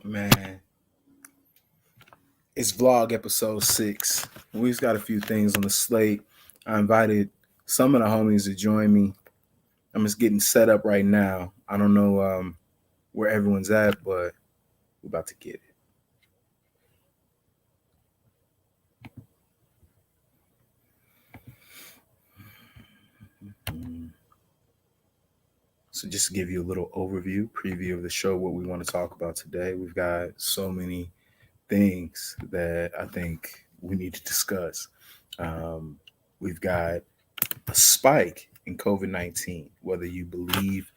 Man, it's vlog episode 6. We just got a few things on the slate. I invited some of the homies to join me. I'm just getting set up right now. I don't know where everyone's at, but we're about to get it. So just to give you a little overview, preview of the show, what we want to talk about today. We've got so many things that I think we need to discuss. We've got a spike in COVID-19, whether you believe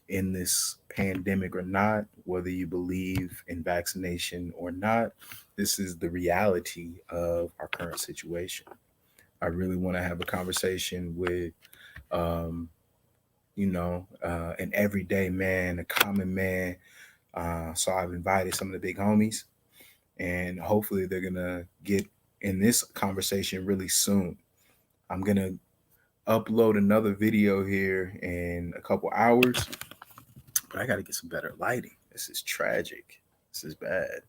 in this pandemic or not, whether you believe in vaccination or not. This is the reality of our current situation. I really want to have a conversation with, um, an everyday man, a common man. So I've invited some of the big homies, and hopefully they're gonna get in this conversation really soon. I'm gonna upload another video here in a couple hours, but I got to get some better lighting. This is tragic. This is bad.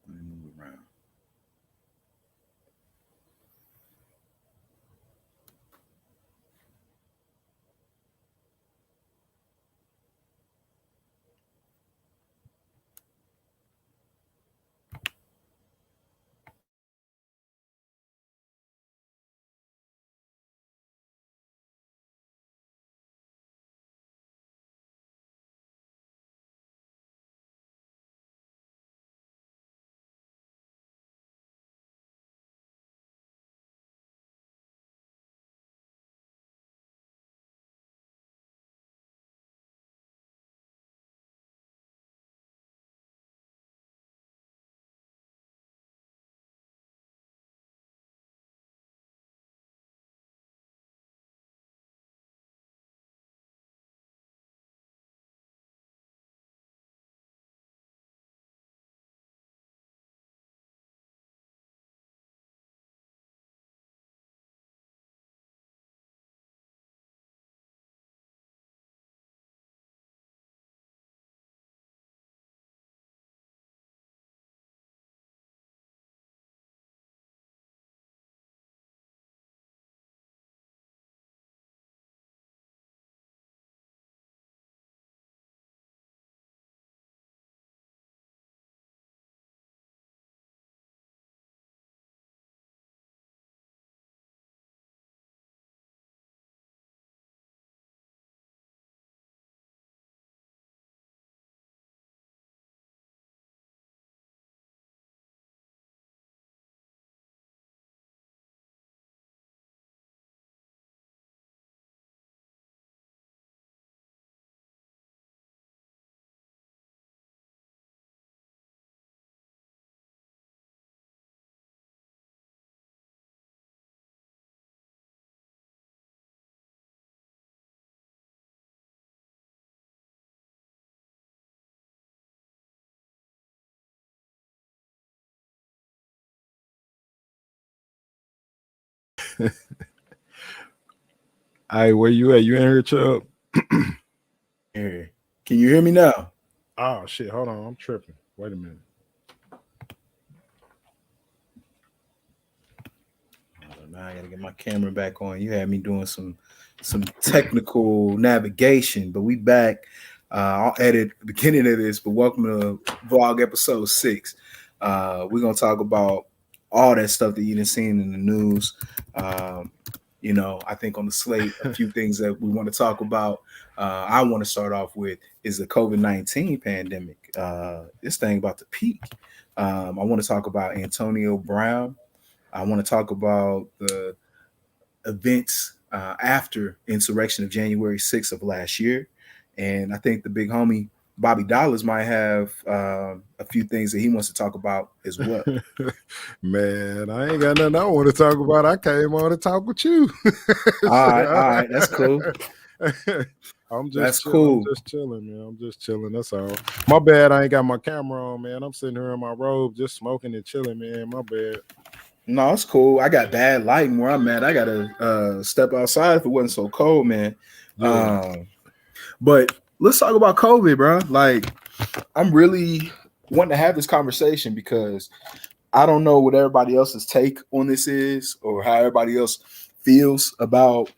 Let me move around. Hey, where you at? You in here, Chubb? Here. Can you hear me now? Oh shit, hold on, I'm tripping. Wait a minute. Now I gotta get my camera back on. You had me doing some technical navigation, but we back. I'll edit the beginning of this, but welcome to vlog episode 6. We're gonna talk about all that stuff that you didn't seen in the news. Um, I think on the slate, a few things that we want to talk about. I want to start off with is the COVID-19 pandemic. This thing about to peak. I want to talk about Antonio Brown. I want to talk about the events after insurrection of January 6th of last year. And I think the big homie Bobby Dollars might have a few things that he wants to talk about as well. Man, I ain't got nothing I want to talk about. I came on to talk with you. All right, that's cool. I'm just That's chilling. cool. I'm just chilling, man. I'm just chilling. That's all. My bad. I ain't got my camera on, man. I'm sitting here in my robe, just smoking and chilling, man. My bad. No, it's cool. I got bad lighting where I'm at. I gotta step outside if it wasn't so cold, man. Yeah. But let's talk about COVID, bro. Like, I'm really wanting to have this conversation because I don't know what everybody else's take on this is or how everybody else feels about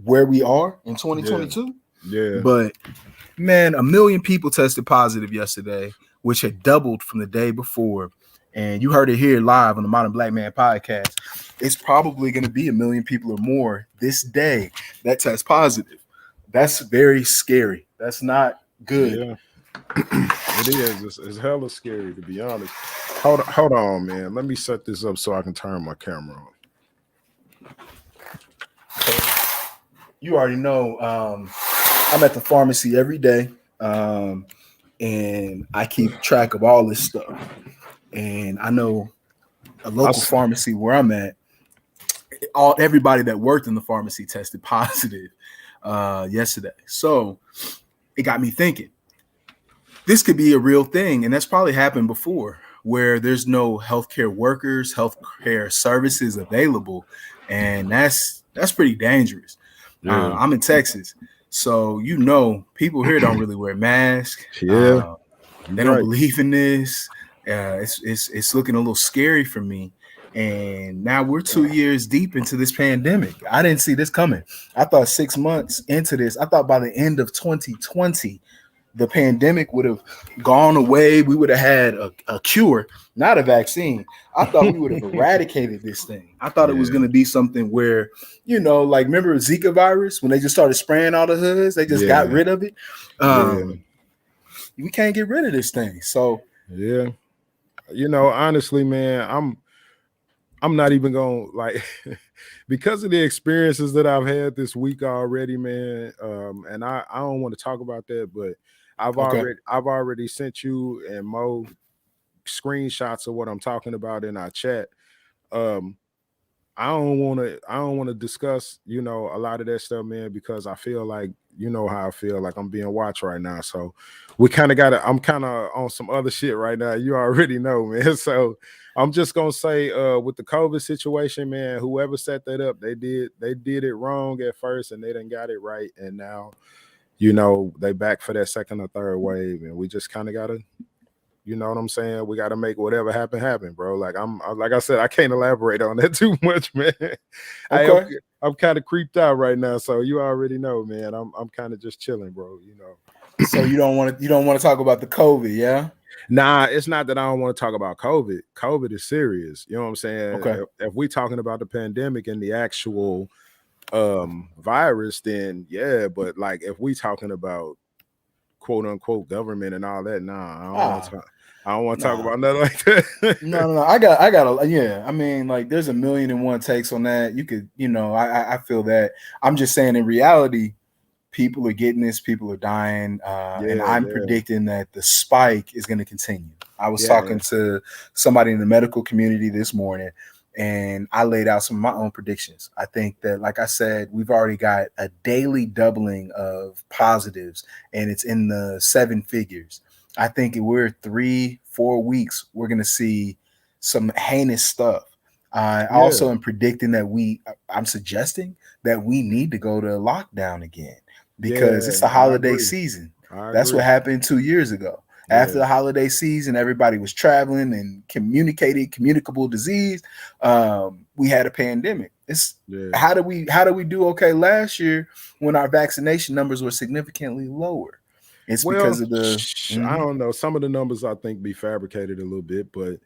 where we are in Yeah, 2022. yeah, But man, 1 million people tested positive yesterday, which had doubled from the day before. And you heard it here live on the Modern Black Man podcast. It's probably going to be 1 million people or more this day that test positive. That's very scary. That's not good. yeah. It is. It's hella scary to be honest. Hold on, man. Let me set this up so I can turn my camera on. You already know I'm at the pharmacy every day, and I keep track of all this stuff. And I know a local pharmacy where I'm at, everybody that worked in the pharmacy tested positive yesterday. So it got me thinking, this could be a real thing, and that's probably happened before, where there's no healthcare workers, healthcare services available, and that's pretty dangerous. Yeah, I'm in Texas, so people here don't really wear masks. yeah. They You're don't right. believe in this. It's looking a little scary for me. And now we're 2 years deep into this pandemic. I didn't see this coming. I thought 6 months into this, I thought by the end of 2020, the pandemic would have gone away. We would have had a cure, not a vaccine. I thought we would have eradicated this thing. I thought it was Yeah, going to be something where, like remember Zika virus when they just started spraying all the hoods, they just got yeah, rid of it. yeah, We can't get rid of this thing. So yeah. Honestly, man, I'm not even gonna like because of the experiences that I've had this week already, man. And I don't want to talk about that, but okay, I've already sent you and Mo screenshots of what I'm talking about in our chat. Um, I don't want to discuss, a lot of that stuff, man, because I feel like how I feel like I'm being watched right now. So I'm kind of on some other shit right now. You already know, man. So I'm just gonna say with the COVID situation, man, whoever set that up, they did it wrong at first and they done got it right. And now, they back for that second or third wave, and we just kind of gotta, you know what I'm saying? We got to make whatever happen, bro. Like like I said, I can't elaborate on that too much, man. okay. I'm kind of creeped out right now, so you already know, man. I'm kind of just chilling, bro. So you don't want to talk about the COVID, yeah? Nah, it's not that I don't want to talk about COVID. COVID is serious. You know what I'm saying? Okay. If we talking about the pandemic and the actual virus, then yeah. But like if we talking about quote unquote government and all that, nah, I don't want to talk. I don't want to talk about nothing like that. No. I got yeah. I mean, like, there's 1,000,001 takes on that. You could, I feel that. I'm just saying, in reality, people are getting this. People are dying, and Yeah, I'm yeah, predicting that the spike is going to continue. I was yeah, talking to somebody in the medical community this morning, and I laid out some of my own predictions. I think that, like I said, we've already got a daily doubling of positives, and it's in the 7 figures. I think we're 3-4 weeks, we're going to see some heinous stuff. I yeah, also am predicting that I'm suggesting that we need to go to lockdown again because yeah. it's the I holiday agree. season. I That's what agree. happened 2 years ago. After Yeah, the holiday season, everybody was traveling and communicable disease. We had a pandemic. It's yeah. how do we do okay last year when our vaccination numbers were significantly lower? It's Well, because of the I don't know. Some of the numbers I think be fabricated a little bit, but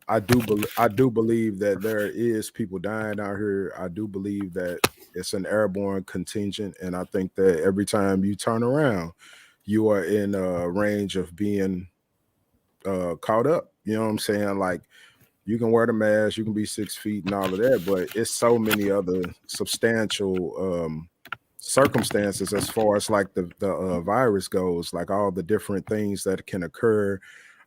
I do believe that there is people dying out here. I do believe that it's an airborne contingent, and I think that every time you turn around, you are in a range of being caught up. You know what I'm saying? Like you can wear the mask, you can be 6 feet and all of that, but it's so many other substantial circumstances as far as like the virus goes, like all the different things that can occur,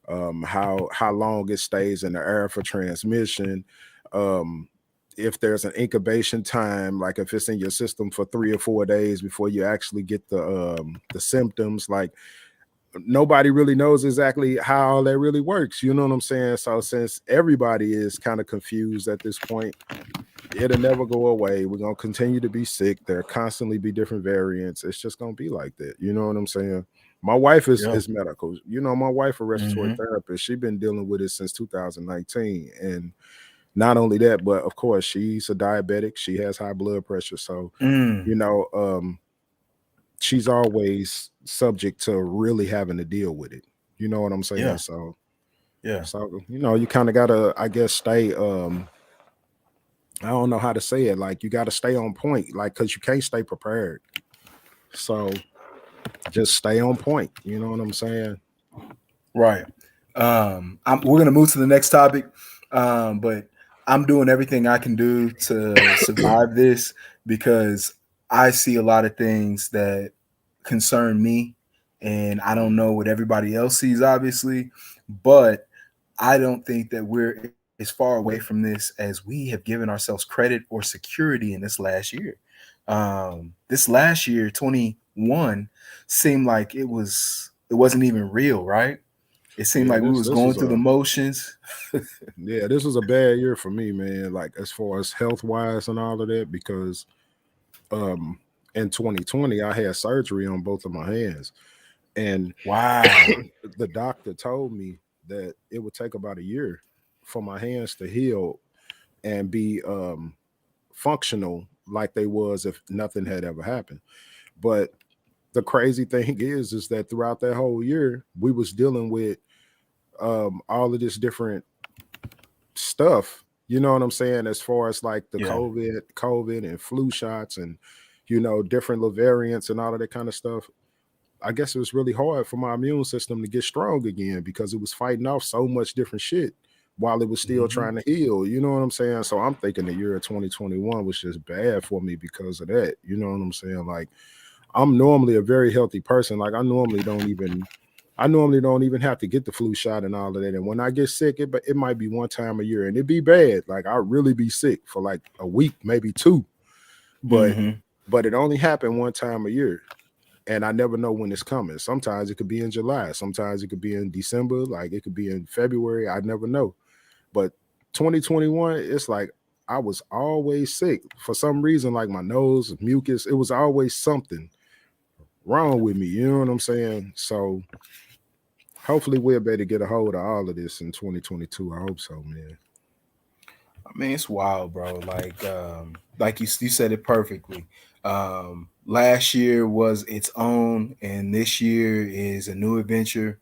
how long it stays in the air for transmission, um, if there's an incubation time, like if it's in your system for 3 or 4 days before you actually get the symptoms, like nobody really knows exactly how all that really works. You know what I'm saying? So since everybody is kind of confused at this point, it'll never go away. We're gonna continue to be sick. There'll constantly be different variants. It's just gonna be like that. You know what I'm saying? My wife Yeah. is medical. You know, my wife a respiratory Mm-hmm. therapist. She's been dealing with it since 2019. And not only that, but of course, she's a diabetic. She has high blood pressure. So, Mm. you know, she's always subject to really having to deal with it. You know what I'm saying? Yeah. So Yeah. you know, you kind of gotta, I guess, stay I don't know how to say it. Like you gotta stay on point, like because you can't stay prepared. So just stay on point. You know what I'm saying? Right. We're gonna move to the next topic, but I'm doing everything I can do to survive this because I see a lot of things that concern me, and I don't know what everybody else sees, obviously, but I don't think that we're as far away from this as we have given ourselves credit or security in this last year. This last year, 21, seemed like it wasn't even real, right? It seemed Yeah, like we was this going was through the a motions. this was a bad year for me, man. Like as far as health wise and all of that, because um in 2020 I had surgery on both of my hands, and Wow. the doctor told me that it would take about a year for my hands to heal and be functional like they was if nothing had ever happened. But the crazy thing is that throughout that whole year we was dealing with all of this different stuff. You know what I'm saying? As far as like the Yeah. COVID and flu shots and you know different little variants and all of that kind of stuff. I guess it was really hard for my immune system to get strong again because it was fighting off so much different shit while it was still Hmm. trying to heal. You know what I'm saying? So I'm thinking the year of 2021 was just bad for me because of that. You know what I'm saying? Like I'm normally a very healthy person. Like I normally don't even have to get the flu shot and all of that. And when I get sick, it might be one time a year and it'd be bad. Like I really be sick for like a week, maybe two. But Hmm. it only happened one time a year. And I never know when it's coming. Sometimes it could be in July, sometimes it could be in December, like it could be in February. I never know. But 2021, it's like I was always sick for some reason, like my nose, mucus. It was always something wrong with me. You know what I'm saying? So hopefully we'll be able to get a hold of all of this in 2022. I hope so, man. I mean, it's wild, bro. Like you said it perfectly. Last year was its own, and this year is a new adventure.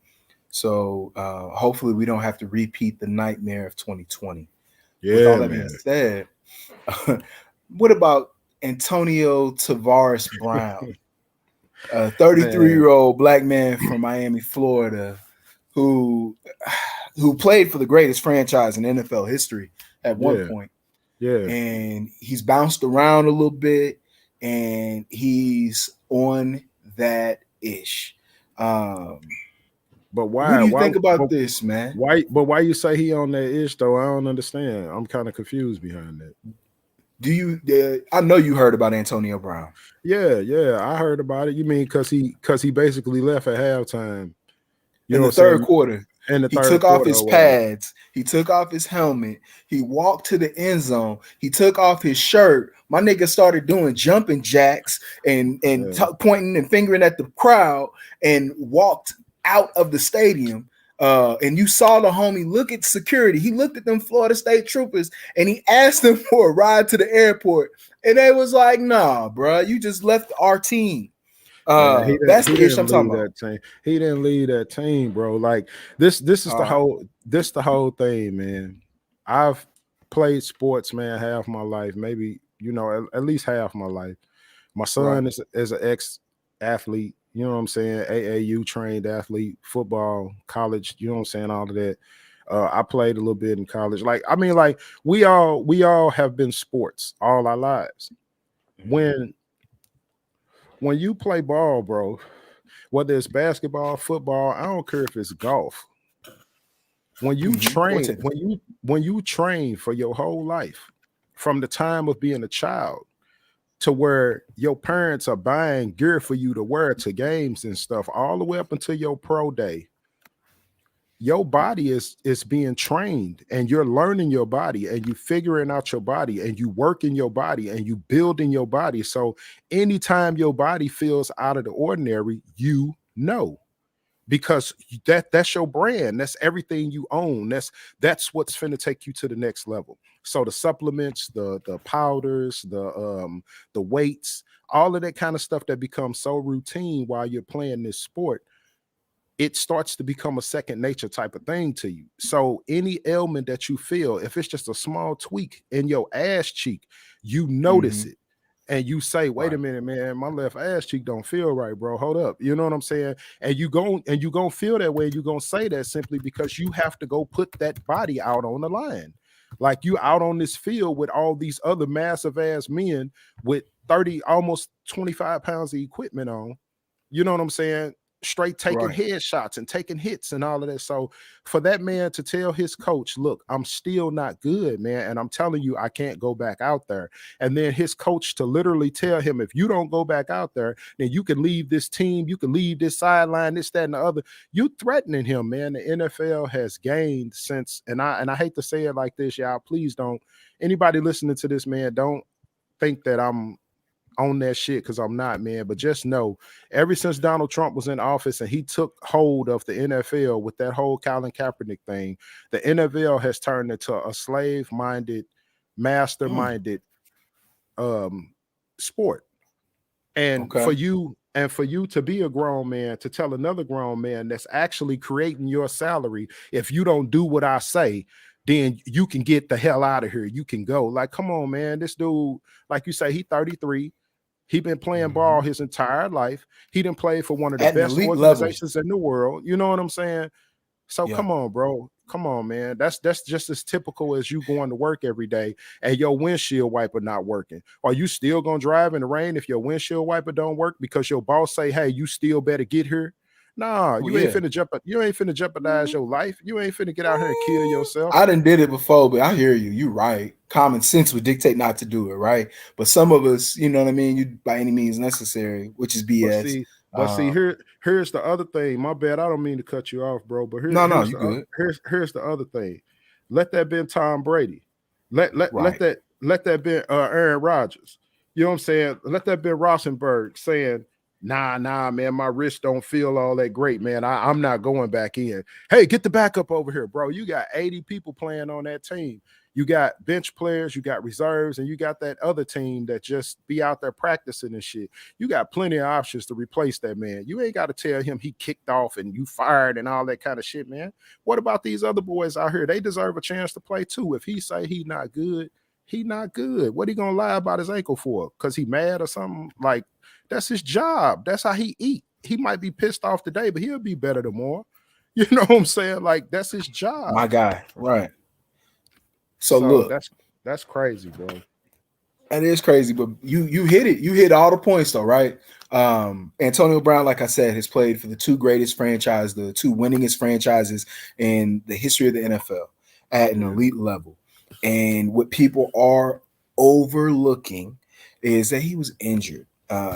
So hopefully we don't have to repeat the nightmare of 2020. With all Yeah, that being man. said, what about Antonio Tavares Brown, a 33-year-old Man. old black man from Miami, Florida, who who played for the greatest franchise in NFL history at one Yeah. point, Yeah. and he's bounced around a little bit, and he's on that ish. Um, But what why? do you Why? think about this, man? Why you say he on that ish though? I don't understand. I'm kind of confused behind that. Do you? I know you heard about Antonio Brown Yeah, yeah, I heard about it. You mean because he basically left at halftime? You in know the what I'm third saying? quarter. In the He third took off quarter his or whatever. pads. He took off his helmet. He walked to the end zone. He took off his shirt. My nigga started doing jumping jacks and Yeah, pointing and fingering at the crowd and walked out of the stadium. And you saw the homie look at security. He looked at them Florida State troopers and he asked them for a ride to the airport. And they was like, "Nah, bro, you just left our team." man, That's he the ish didn't I'm talking leave about. that team. He didn't leave that team, bro. Like this is All right. the whole thing, man. I've played sports, man, half my life, maybe you know at least half my life. My Right. son is an ex athlete. You know what I'm saying? AAU trained athlete, football, college. You know what I'm saying? All of that. I played a little bit in college. Like I mean, like we all have been sports all our lives. Mhm. When you play ball, bro, whether it's basketball, football, I don't care if it's golf. When you Or train, tennis. when you train for your whole life, from the time of being a child, to where your parents are buying gear for you to wear to games and stuff all the way up until your pro day. Your body is being trained, and you're learning your body, and you figuring out your body, and you working your body, and you building your body. So anytime your body feels out of the ordinary, you know, because that's your brand, that's everything you own, that's what's finna take you to the next level. So the supplements, the powders, the weights, all of that kind of stuff that becomes so routine while you're playing this sport, it starts to become a second nature type of thing to you. So any ailment that you feel, if it's just a small tweak in your ass cheek, you notice it, and you say, wait a Right. minute, man, my left ass cheek don't feel right, bro. Hold up. You know what I'm saying? And you gonna feel that way. You're gonna say that simply because you have to go put that body out on the line. Like, you out on this field with all these other massive ass men with 30, almost 25 pounds of equipment on. You know what I'm saying? Straight taking Right. headshots and taking hits and all of that. So for that man to tell his coach, look, I'm still not good, man, and I'm telling you, I can't go back out there. And then his coach to literally tell him, if you don't go back out there, then you can leave this team, you can leave this sideline, this, that, and the other. You threatening him, man. The NFL has gained since, and I hate to say it like this, y'all. Please don't, anybody listening to this, man, don't think that I'm on that shit, because I'm not, man. But just know, ever since Donald Trump was in office and he took hold of the NFL with that whole Colin Kaepernick thing, the NFL has turned into a slave-minded, master-minded sport. And Okay. for you to be a grown man, to tell another grown man that's actually creating your salary, if you don't do what I say, then you can get the hell out of here. You can go. Like, come on, man. This dude, like you say, he 33. He been playing ball his entire life. He done played for one of the At an best elite level. organizations in the world. You know what I'm saying? So Yeah. come on, bro. Come on, man. That's just as typical as you going to work every day and your windshield wiper not working. Are you still gonna drive in the rain if your windshield wiper don't work because your boss say, hey, you still better get here? Nah, Well, you ain't yeah. finna you ain't finna jeopardize your life. You ain't finna get out here and kill yourself. I done did it before, but I hear you. You're right. Common sense would dictate not to do it, right? But some of us, you know what I mean, you by any means necessary, which is But BS. see, here's the other thing. My bad. I don't mean to cut you off, bro. But No, you good. here's the other thing. Let that been Tom Brady. Right. Let that been Aaron Rodgers. You know what I'm saying? Let that been Rosenberg saying, nah, man, my wrist don't feel all that great, man. I'm not going back in. Hey, get the backup over here, bro. You got 80 people playing on that team. You got bench players, you got reserves, and you got that other team that just be out there practicing and shit. You got plenty of options to replace that man. You ain't got to tell him he kicked off and you fired and all that kind of shit, man. What about these other boys out here? They deserve a chance to play too. If he say he not good, he not good. What he gonna lie about his ankle for? Because he mad or something? Like, that's his job. That's how he eat. He might be pissed off today, but he'll be better tomorrow. You know what I'm saying? Like, that's his job. My guy. Right. So So look, that's crazy, bro. that is crazy, but you hit it. You hit all the points though, right? Antonio Brown, like I said, has played for the two greatest franchises, the two winningest franchises in the history of the NFL at an elite level. And what people are overlooking is that he was injured.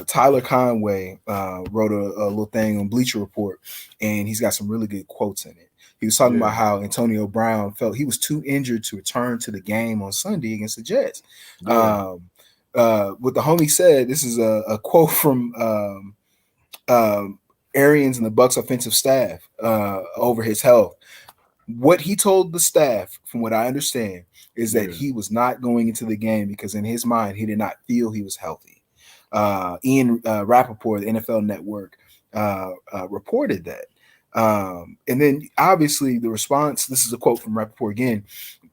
Tyler Conway wrote a little thing on Bleacher Report, and he's got some really good quotes in it. He was talking about how Antonio Brown felt he was too injured to return to the game on Sunday against the Jets. Yeah. What the homie said, this is a quote from Arians and the Bucks offensive staff over his health. What he told the staff, from what I understand, is that he was not going into the game because in his mind, he did not feel he was healthy. Ian Rappaport, the NFL Network, reported that. And then obviously the response, this is a quote from Rappaport again,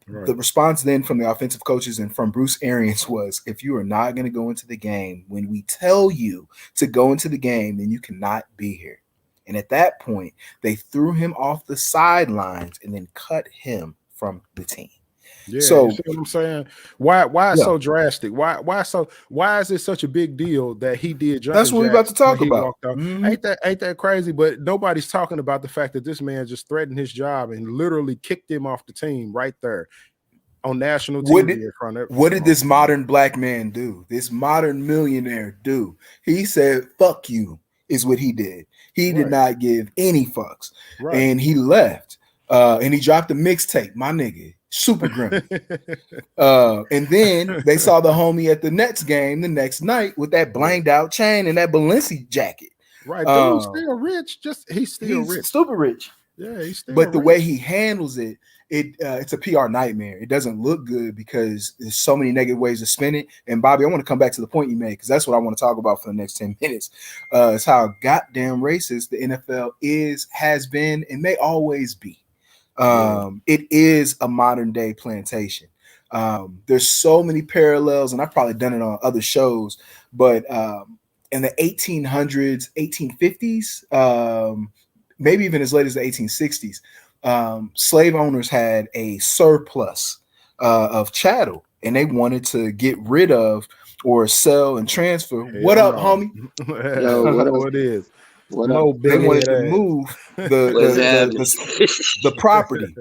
the response then from the offensive coaches and from Bruce Arians was, if you are not going to go into the game when we tell you to go into the game, then you cannot be here. And at that point, they threw him off the sidelines and then cut him from the team. Yeah, so you see what I'm saying? Why so drastic? Why is it such a big deal that he did jumping that's what we're about to talk when he about. walked out? Ain't that crazy? But nobody's talking about the fact that this man just threatened his job and literally kicked him off the team right there on national What TV did in front of what did this modern black man do? This modern millionaire do? He said, "Fuck you," is what he did. He did Right. not give any fucks, Right. and he left. And he dropped a mixtape, my nigga, super grim. And then they saw the homie at the Nets game the next night with that blanged out chain and that Balenci jacket. Right, dude, still rich. He's still He's rich. super rich. Yeah, he's still But the rich. way he handles it, it's a PR nightmare. It doesn't look good because there's so many negative ways to spin it. And Bobby, I want to come back to the point you made because that's what I want to talk about for the next 10 minutes. It's how goddamn racist the NFL has been, and may always be. It is a modern day plantation. There's so many parallels, and I've probably done it on other shows, but in the 1800s, 1850s, maybe even as late as the 1860s, slave owners had a surplus of chattel, and they wanted to get rid of or sell and transfer. What up, homie? Yo, what is? What Low up? They wanted to ass. move What's happening? the property.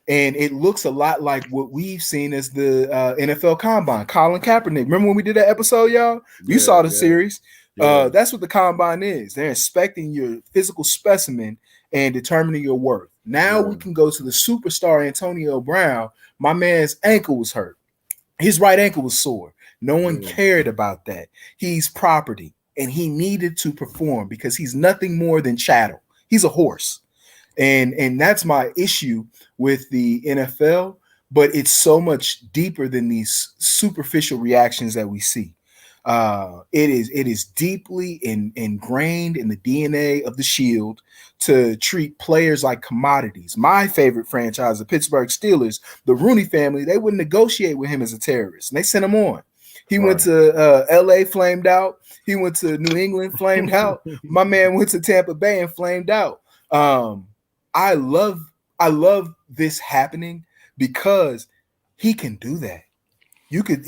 And it looks a lot like what we've seen as the NFL Combine. Colin Kaepernick. Remember when we did that episode, y'all? You saw the series. That's what the Combine is. They're inspecting your physical specimen and determining your worth. Now we can go to the superstar Antonio Brown. My man's ankle was hurt. His right ankle was sore. No one cared about that. He's property, and he needed to perform because he's nothing more than chattel. He's a horse. And that's my issue with the NFL, but it's so much deeper than these superficial reactions that we see. It is deeply ingrained in the DNA of the Shield to treat players like commodities. My favorite franchise, the Pittsburgh Steelers, the Rooney family, they wouldn't negotiate with him as a terrorist, and they sent him on. He went to LA, flamed out. He went to New England, flamed out. My man went to Tampa Bay and flamed out. I love this happening because he can do that. You could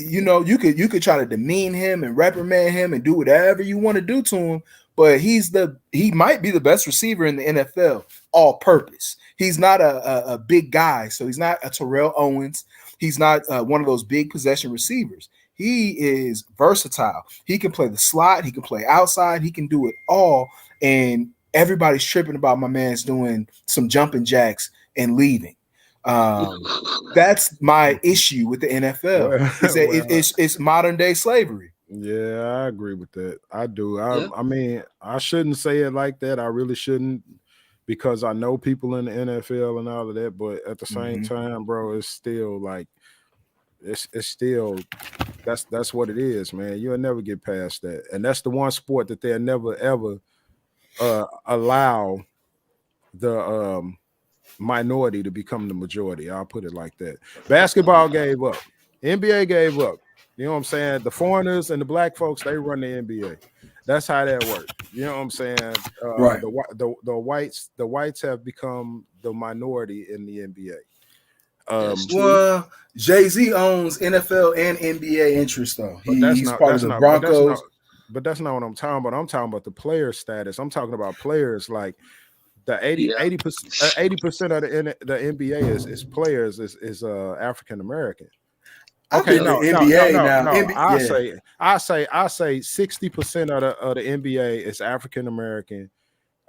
try to demean him and reprimand him and do whatever you want to do to him, but he might be the best receiver in the NFL, all purpose. He's not a big guy, so he's not a Terrell Owens. He's not one of those big possession receivers. He is versatile. He can play the slot. He can play outside. He can do it all, and everybody's tripping about my man's doing some jumping jacks and leaving. That's my issue with the NFL. Is that it's modern day slavery. Yeah, I agree with that. I do. I mean, I shouldn't say it like that. I really shouldn't, because I know people in the NFL and all of that. But at the same time, bro, it's still like it's still that's what it is, man. You'll never get past that, and that's the one sport that they'll never ever allow the minority to become the majority. I'll put it like that. Basketball gave up. NBA gave up. You know what I'm saying? The foreigners and the black folks, they run the NBA. That's how that works. You know what I'm saying? Right. The whites have become the minority in the NBA. Well, Jay-Z owns NFL and NBA interest, though. He's part of the Broncos. But that's not what I'm talking about. I'm talking about the player status. I'm talking about players like the 80% of the NBA is players is African American. Okay, no. I say 60% of the NBA is African American.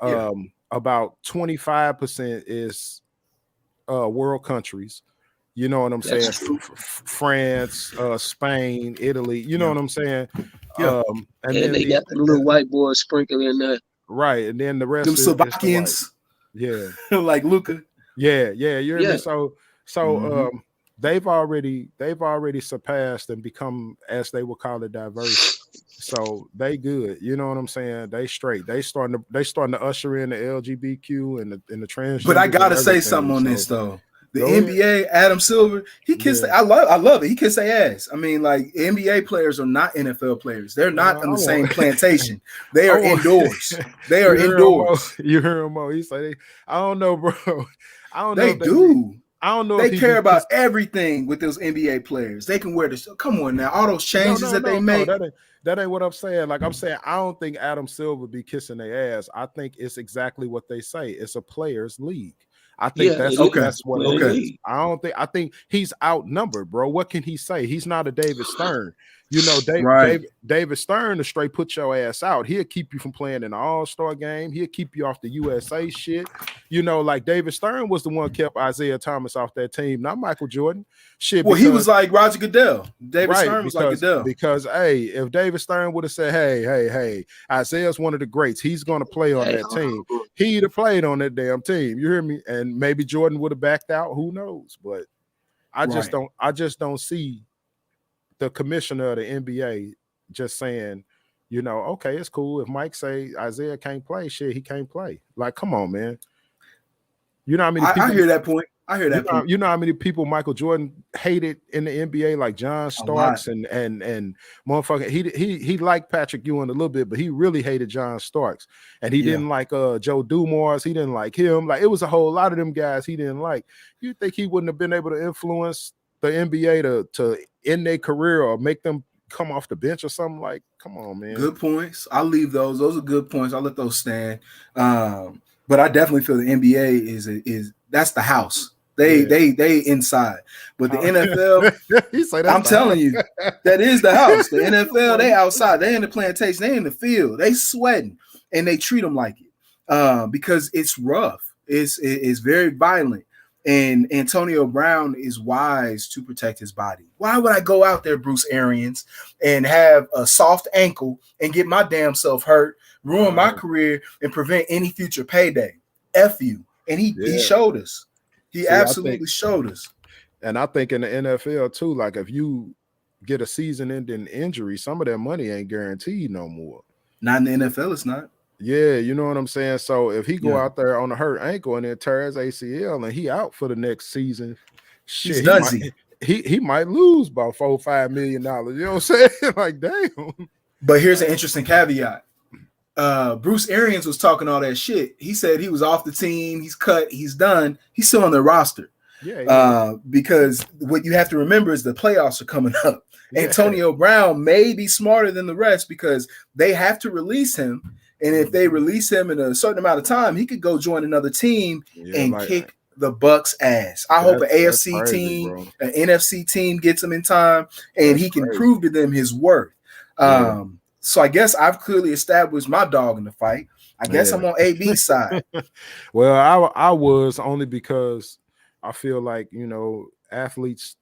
About 25% is world countries. You know what I'm saying? France, Spain, Italy. You know what I'm saying? And then they got the little white boys sprinkled in there. Right, and then the rest them is Slovakians. Yeah, like Luka. Yeah. You hear me? So they've already surpassed and become, as they would call it, diverse. So they good. You know what I'm saying? They straight. They starting to usher in the LGBTQ and the transgender. But I gotta say something on this though. The NBA, Adam Silver, he kissed. I love it. He kissed their ass. I mean, like NBA players are not NFL players. They're not on the same plantation. They are indoors. They are indoors. You hear him, Mo? He's like, I don't know, bro. I don't know. They do. I don't know. They care about everything with those NBA players. They can wear this. Come on now, all those changes that they make. That ain't what I'm saying. Like I'm saying, I don't think Adam Silver be kissing their ass. I think it's exactly what they say. It's a players' league. I think that's what it Okay. is. I think he's outnumbered, bro. What can he say? He's not a David Stern. You know, David Stern to straight put your ass out. He'll keep you from playing in the All-Star game. He'll keep you off the USA shit. You know, like David Stern was the one kept Isaiah Thomas off that team, not Michael Jordan. Shit. Well, he was like Roger Goodell. David Stern was like Goodell. Because hey, if David Stern would have said, hey, Isaiah's one of the greats, he's gonna play on that team. He'd have played on that damn team. You hear me? And maybe Jordan would have backed out. Who knows? But I just don't see the commissioner of the NBA just saying, you know, okay, it's cool. If Mike say Isaiah can't play, shit, he can't play. Like, come on, man. You know how many people I hear that point. I hear that point. You know how many people Michael Jordan hated in the NBA, like John Starks and motherfucker. He liked Patrick Ewing a little bit, but he really hated John Starks. And he didn't like Joe Dumars. He didn't like him. Like, it was a whole lot of them guys he didn't like. You think he wouldn't have been able to influence the NBA to end their career or make them come off the bench or something? Like, come on, man. Good points. I'll leave those. Those are good points. I'll let those stand. But I definitely feel the NBA is that's the house. They inside. But the NFL, I'm telling you, that is the house. The NFL, they outside. They in the plantation. They in the field. They sweating, and they treat them like it because it's rough. It's very violent. And Antonio Brown is wise to protect his body. Why would I go out there, Bruce Arians, and have a soft ankle and get my damn self hurt, ruin my career, and prevent any future payday? F you. And he showed us. He absolutely showed us. And I think in the NFL too, like if you get a season-ending injury, some of that money ain't guaranteed no more. Not in the NFL, it's not. Yeah, you know what I'm saying? So if he go out there on a hurt ankle and then tear his ACL and he out for the next season, shit, he might lose about $4 or $5 million. You know what I'm saying? Like, damn. But here's an interesting caveat. Bruce Arians was talking all that shit. He said he was off the team, he's cut, he's done. He's still on the roster. Because what you have to remember is the playoffs are coming up. Antonio Brown may be smarter than the rest because they have to release him. And if they release him in a certain amount of time, he could go join another team and kick the Bucks' ass. I hope an AFC team, an NFC team gets him in time, and he can prove to them his worth. So I guess I've clearly established my dog in the fight. I guess I'm on AB's side. Well, I was only because I feel like, you know, athletes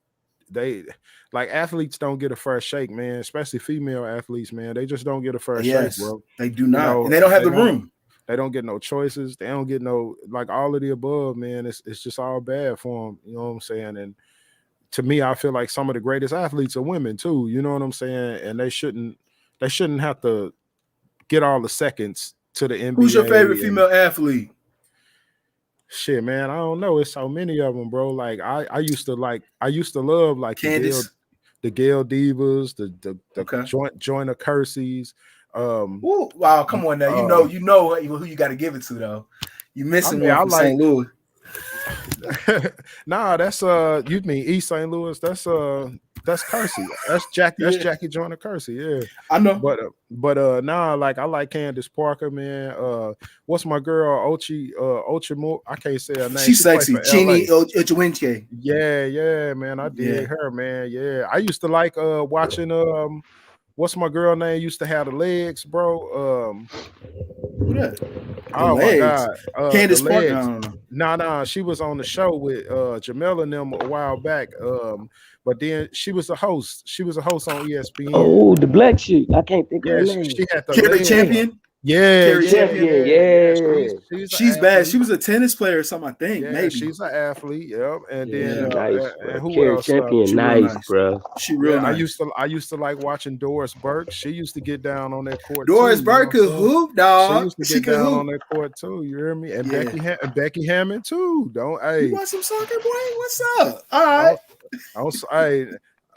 don't get a fair shake, man, especially female athletes, man. They just don't get a fair shake, bro. They do not. You know, and they don't have the room. They don't get no choices. They don't get no, like, all of the above, man. It's just all bad for them. You know what I'm saying? And to me, I feel like some of the greatest athletes are women too. You know what I'm saying? And they shouldn't have to get all the seconds to the NBA. Who's your favorite female athlete? Shit, man, I don't know. It's so many of them, bro. Like I used to love like Candace, the Gail Divas, the Joyner Kerseys. Wow, come on now. You know who you got to give it to though. You missing one from St. Louis. Nah, that's you mean East St. Louis? That's Kersey. That's Jackie Joyner Kersey. Yeah, I know. But nah, like I like Candace Parker, man. What's my girl Ochimore? I can't say her name. She's sexy. Chini Ochewinche. Yeah, man. I dig her, man. Yeah, I used to like watching what's my girl name? Used to have the legs, bro. Who that? Oh legs. My God, Candace Parker. Nah. She was on the show with Jamel and them a while back. But then she was a host. She was a host on ESPN. Oh, the black chick. I can't think of her name. She had the Carrie Champion. Yeah. She's bad. She was a tennis player or something, I think. Maybe she's an athlete. Yep. And then nice, and who Carrie else? Champion, nice, bro. She real nice. I used to like watching Doris Burke. She used to get down on that court. Doris Burke could hoop, dog. She used to get down on that court too. You hear me? And Becky Hammond too. You want some soccer, boy? What's up? All right.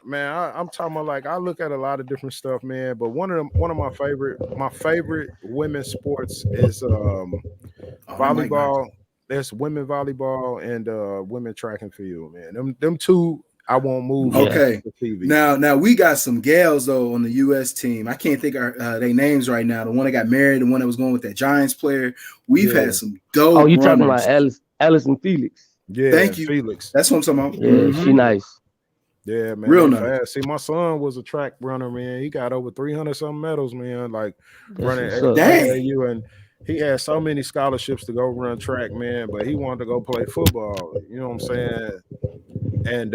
Man, I'm talking about, like, I look at a lot of different stuff, man. But one of my favorite women's sports is volleyball. There's women volleyball and women track and field, man. Them two I won't move. Okay. Now we got some gals though on the U.S. team. I can't think of their names right now. The one that got married, the one that was going with that Giants player. We've had some dope. Oh, you talking about Allison Felix. Yeah, Thank you. Felix. That's what I'm talking about. Yeah, she nice. Yeah, man. Real nice. nice. See, my son was a track runner, man. He got over 300 something medals, man. Like running AAU, and he had so many scholarships to go run track, man. But he wanted to go play football. You know what I'm saying? And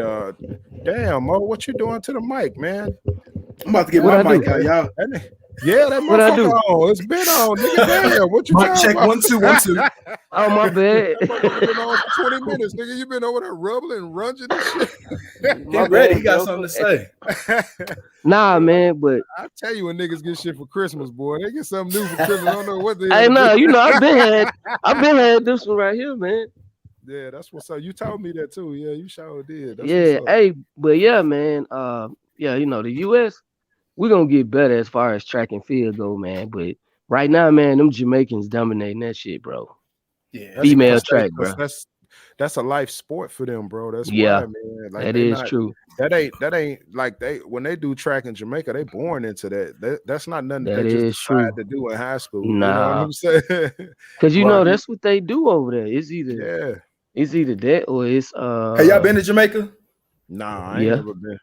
damn, Mo, what you doing to the mic, man? I'm about to get my mic out, y'all. Yeah, that motherfucker on. It's been on, nigga. Damn, what you talking check about? 1 2 1 2. Oh, my bad. That motherfucker been on for 20 minutes, nigga. You been over there rubbling and runging and shit. Get ready. He got something to say. Nah, man, but I tell you when niggas get shit for Christmas, boy. They get something new for Christmas. I don't know what they I know, you know, I've been had this one right here, man. Yeah, that's what's up. You told me that too. Yeah, you sure did. That's yeah, hey, but yeah, man. Yeah, you know, the US, we're gonna get better as far as track and field go, man. But right now, man, them Jamaicans dominating that shit, bro. Yeah, female track, bro. That's a life sport for them, bro. That's why, man. Like, that is true. That ain't like when they do track in Jamaica, they born into that. That's not nothing that they just decide to do in high school. Nah. You know what I'm saying? Because you know that's what they do over there. It's either that or it's Have y'all been to Jamaica? Nah, I ain't never been.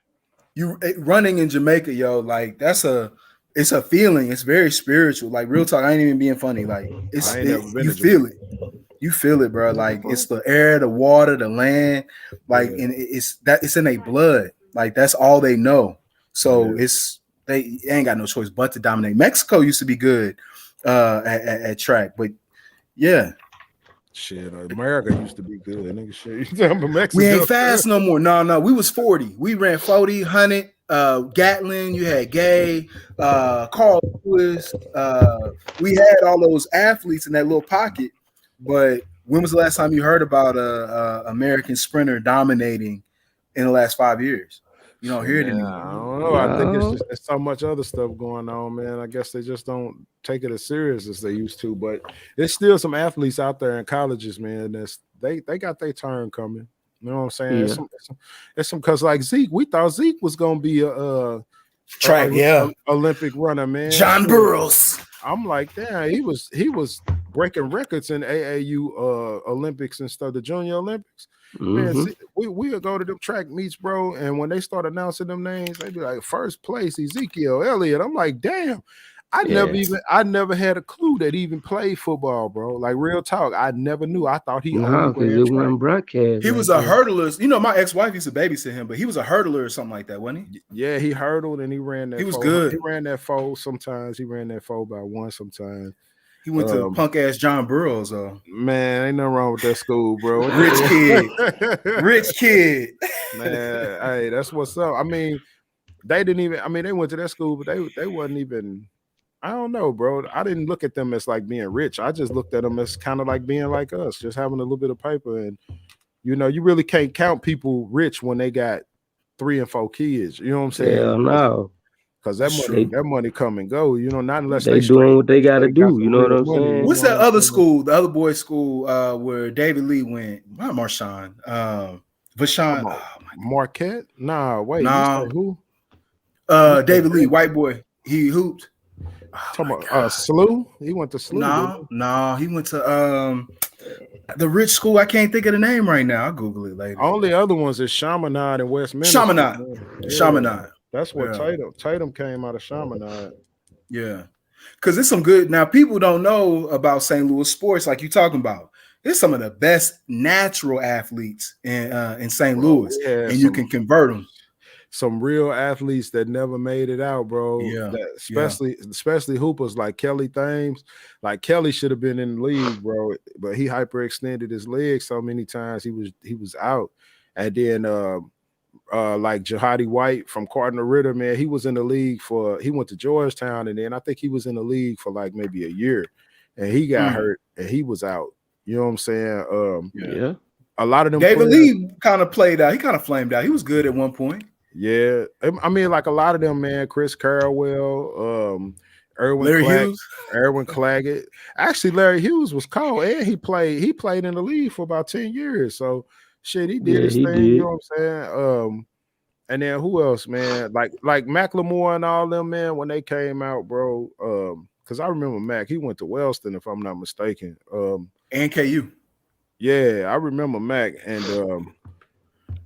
You running in Jamaica, yo, like it's a feeling. It's very spiritual. Like real talk, I ain't even being funny. Like you feel it. You feel it, bro. Like it's the air, the water, the land. Like and it's in their blood. Like that's all they know. So they ain't got no choice but to dominate. Mexico used to be good at track, but yeah. Shit, America used to be good. Nigga, shit. We ain't fast no more. No. We was 40. We ran 40, 100. Gatlin, you had Gay, Carl Lewis. We had all those athletes in that little pocket. But when was the last time you heard about a American sprinter dominating in the last 5 years? You don't hear it anymore. I don't know. I think it's so much other stuff going on, man. I guess they just don't take it as serious as they used to. But there's still some athletes out there in colleges, man. They got their turn coming. You know what I'm saying? Yeah. It's some because like Zeke, we thought Zeke was gonna be a track, Olympic runner, man. John Burroughs. I'm like, damn, he was breaking records in AAU Olympics and stuff, the Junior Olympics. Man, we would go to them track meets, bro, and when they start announcing them names, they'd be like, first place, Ezekiel Elliott. I'm like, damn, I never had a clue that he even played football, bro. Like real talk, I never knew. I thought he only because it wasn't broadcast. He was a hurdler. You know, my ex-wife used to babysit him, but he was a hurdler or something like that, wasn't he? Yeah, he hurdled and he ran that. He was good. He ran that 4 sometimes. He ran that 4 by 1 sometimes. He went to punk ass John Burroughs, man. Ain't nothing wrong with that school, bro. Rich kid. Man, hey, that's what's up. I mean, they didn't even. I mean, they went to that school, but they wasn't even. I don't know, bro. I didn't look at them as like being rich. I just looked at them as kind of like being like us, just having a little bit of paper. And you know, you really can't count people rich when they got 3 and 4 kids. You know what I'm saying? Hell no. Because that money come and go, you know, not unless they doing what they got to do. You know what I'm saying? What's that other school, the other boys' school where David Lee went? Not Marshawn. Vashawn. Marquette? Nah, wait. Nah. Who? David Lee, white boy. He hooped. Talking about SLU? He went to SLU. No, he went to the rich school. I can't think of the name right now. I'll Google it later. Only other ones is Chaminade and Westminster. Chaminade. That's what Tatum came out of Chaminade. Yeah. Because there's some good. Now, people don't know about St. Louis sports like you talking about. There's some of the best natural athletes in St. Louis, and you can convert them. Some real athletes that never made it out, bro. Yeah. Especially hoopers like Kelly Thames. Like Kelly should have been in the league, bro, but he hyperextended his leg so many times he was out. And then like Jahadi White from Cardinal Ritter, man, he was in the league he went to Georgetown, and then I think he was in the league for like maybe a year, and he got hurt and he was out. You know what I'm saying? A lot of them. David Lee kind of played out. He kind of flamed out. He was good at one point. Yeah, I mean, like a lot of them, man. Chris Carrawell, Larry Hughes, Erwin Claggett. Actually, Larry Hughes was called, and he played in the league for about 10 years. So shit, he did his thing. You know what I'm saying? And then who else, man? Like Macklemore and all them, man, when they came out, bro. Because I remember Mac, he went to Wellston, if I'm not mistaken. And KU. Yeah, I remember Mac and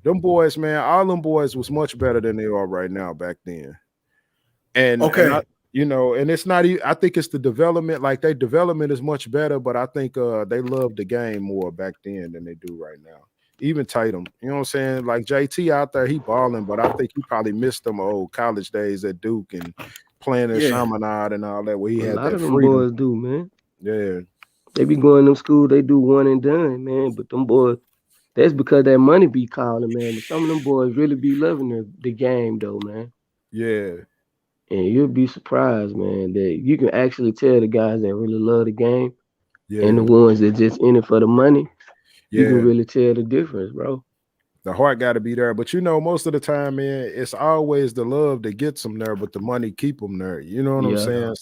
them boys, man. All them boys was much better than they are right now back then. And I, Okay. and it's not even. I think it's the development. Like their development is much better, but I think they love the game more back then than they do right now. Even Tatum, you know what I'm saying? Like JT out there, he balling, but I think he probably missed them old college days at Duke and playing in Yeah. Chaminade and all that, where he A had lot that of them freedom. boys do, man. Yeah, They be going to school, they do one and done, man. But them boys, that's because that money be calling, man. But some of them boys really be loving the game, though, man. yeah, And you'll be surprised, man, that you can actually tell the guys that really love the game and the yeah, ones that just in it for the money. You can yeah. really tell the difference, bro. The heart got to be there, but most of the time, man, it's always the love that gets them there, but the money keep them there. You know what I'm Yeah. saying?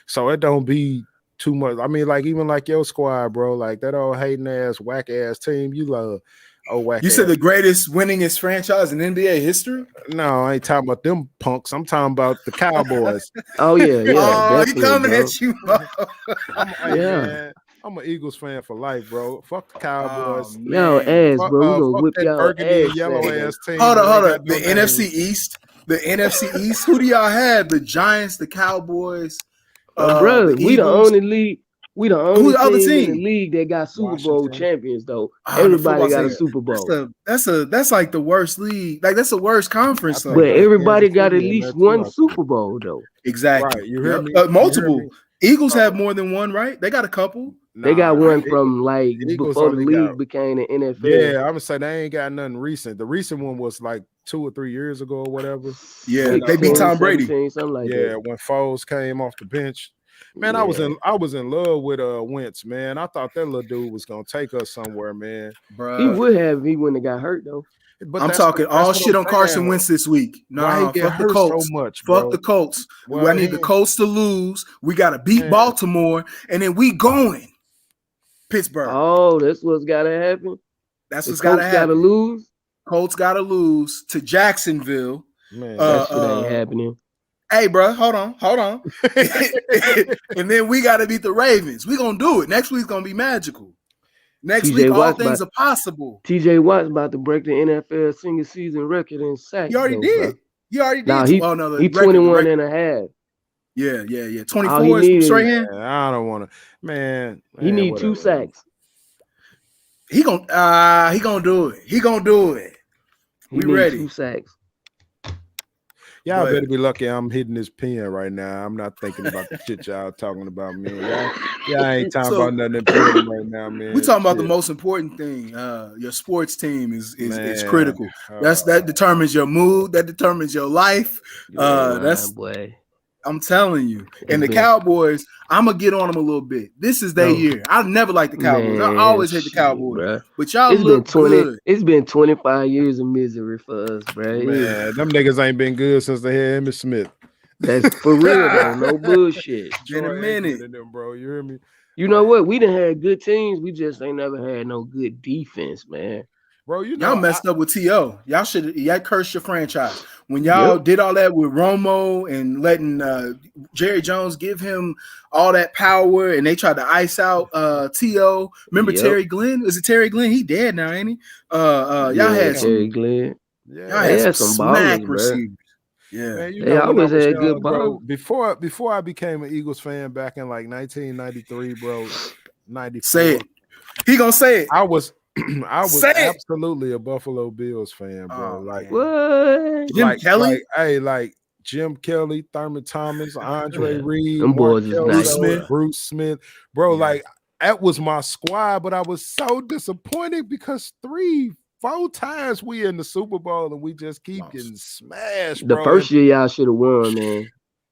So it don't be too much. I mean, like even like your squad, bro, like that old hating ass, whack ass team you love. Oh, whack You said ass. the greatest winningest franchise in NBA history? No, I ain't talking about them punks. I'm talking about the Cowboys. Oh yeah, yeah, Oh, he definitely, coming bro. at you. Hey Yeah. man, I'm an Eagles fan for life, bro. Fuck the Oh Cowboys. Y'all man. ass, bro. We gonna Fuck whip that y'all burgundy and ass yellow Saturday. ass team Hold that on, hold ain't on. got The no name. NFC East. The NFC East. Who do y'all have? The Giants, the Cowboys, Bro, the we the Eagles. only league, we the only Who's the other team in the team? league that got Super Bowl Washington. champions though. Oh, the Everybody football got a team. Super Bowl. That's like the worst league. Like that's the worst I conference think But though. everybody Kansas got at City in there least too, one I think. Super Bowl though. Exactly. Right, you hear Yep. me? You hear Multiple. me? Eagles have So more than one, right? They got a couple, They got nah, one right? from like Eagles before the only got league became the NFL. yeah. I'm gonna say they ain't got nothing recent. The recent one was like 2 or 3 years ago or whatever. Yeah, When they beat 16, Tom Brady. 17, something like that. when Foles came off the bench. Man, I was Yeah. in love with Wentz, man. I thought that little dude was gonna take us somewhere, man. He Bruh. would have if he wouldn't have got hurt though. But I'm talking that's all what shit I'm on Carson saying. Wentz this week. Why he Nah, get fuck the hurt so Colts. much, Fuck bro? the Colts. I Well, need the Colts to lose. We got to beat man, Baltimore, and then we going Pittsburgh. Oh, that's what's gotta happen. That's The what's got to Colts gotta happen. lose. Colts got to lose to Jacksonville. man. That shit ain't happening. Hey, bro, hold on. And then we got to beat the Ravens. We gonna do it. Next week's gonna be magical. Next week, TJ all Watt's things about are possible. TJ Watt's about to break the NFL single season record in He sacks already though, did. bro. He already Now did. he Oh no, he the record. 21 and a half. Yeah. All he 24 is straight needed, hand. Man, I don't want to. Man, he need whatever. 2 sacks. He gonna do it. He gonna do it. He We need ready. 2 sacks. Y'all But- better be lucky I'm hitting this pen right now. I'm not thinking about the shit y'all talking about, man. Y'all ain't talking So- about nothing important right now, man. We talking about the Shit. most important thing. Your sports team is Man, critical. That determines your mood. That determines your life. You ain't That's lying, boy. I'm telling you. And the been- Cowboys, I'm gonna get on them a little bit. This is their No. year. I never liked the Cowboys. I Man, always hate the shit, Cowboys. bruh. But y'all It's been look 20. good. It's been 25 years of misery for us, bro. Man, them niggas ain't been good since they had Emmitt Smith. That's for real though. No bullshit. Been a Troy minute. Aikman and them, bro. You hear me? You know what? We done had good teams. We just ain't never had no good defense, man. Bro, you know Y'all messed up with T.O. Y'all cursed your franchise. When y'all did all that with Romo and letting Jerry Jones give him all that power and they tried to ice out T.O. Remember Yep. Terry Glenn? Is it Terry Glenn? He dead now, ain't he? Y'all had Terry some Glenn. Yeah, y'all They had had some some smack ballers, bruh. receivers. Yeah. man, you They know when I always was had young, good bro. ballers. Before I became an Eagles fan back in like 1993, bro, 94. Say it. He gonna say it. I was Say it. absolutely a Buffalo Bills fan, bro. Oh, like, man. What? Jim Kelly? like Jim Kelly, Thurman Thomas, Andre Yeah. Reed, Them Mark boys is Kelso, nice, Smith. bruh. Bruce Smith, bro. Yeah. Like that was my squad, but I was so disappointed because 3-4 times we in the Super Bowl and we just keep Lost. getting smashed, The bro. first year y'all should have won, man.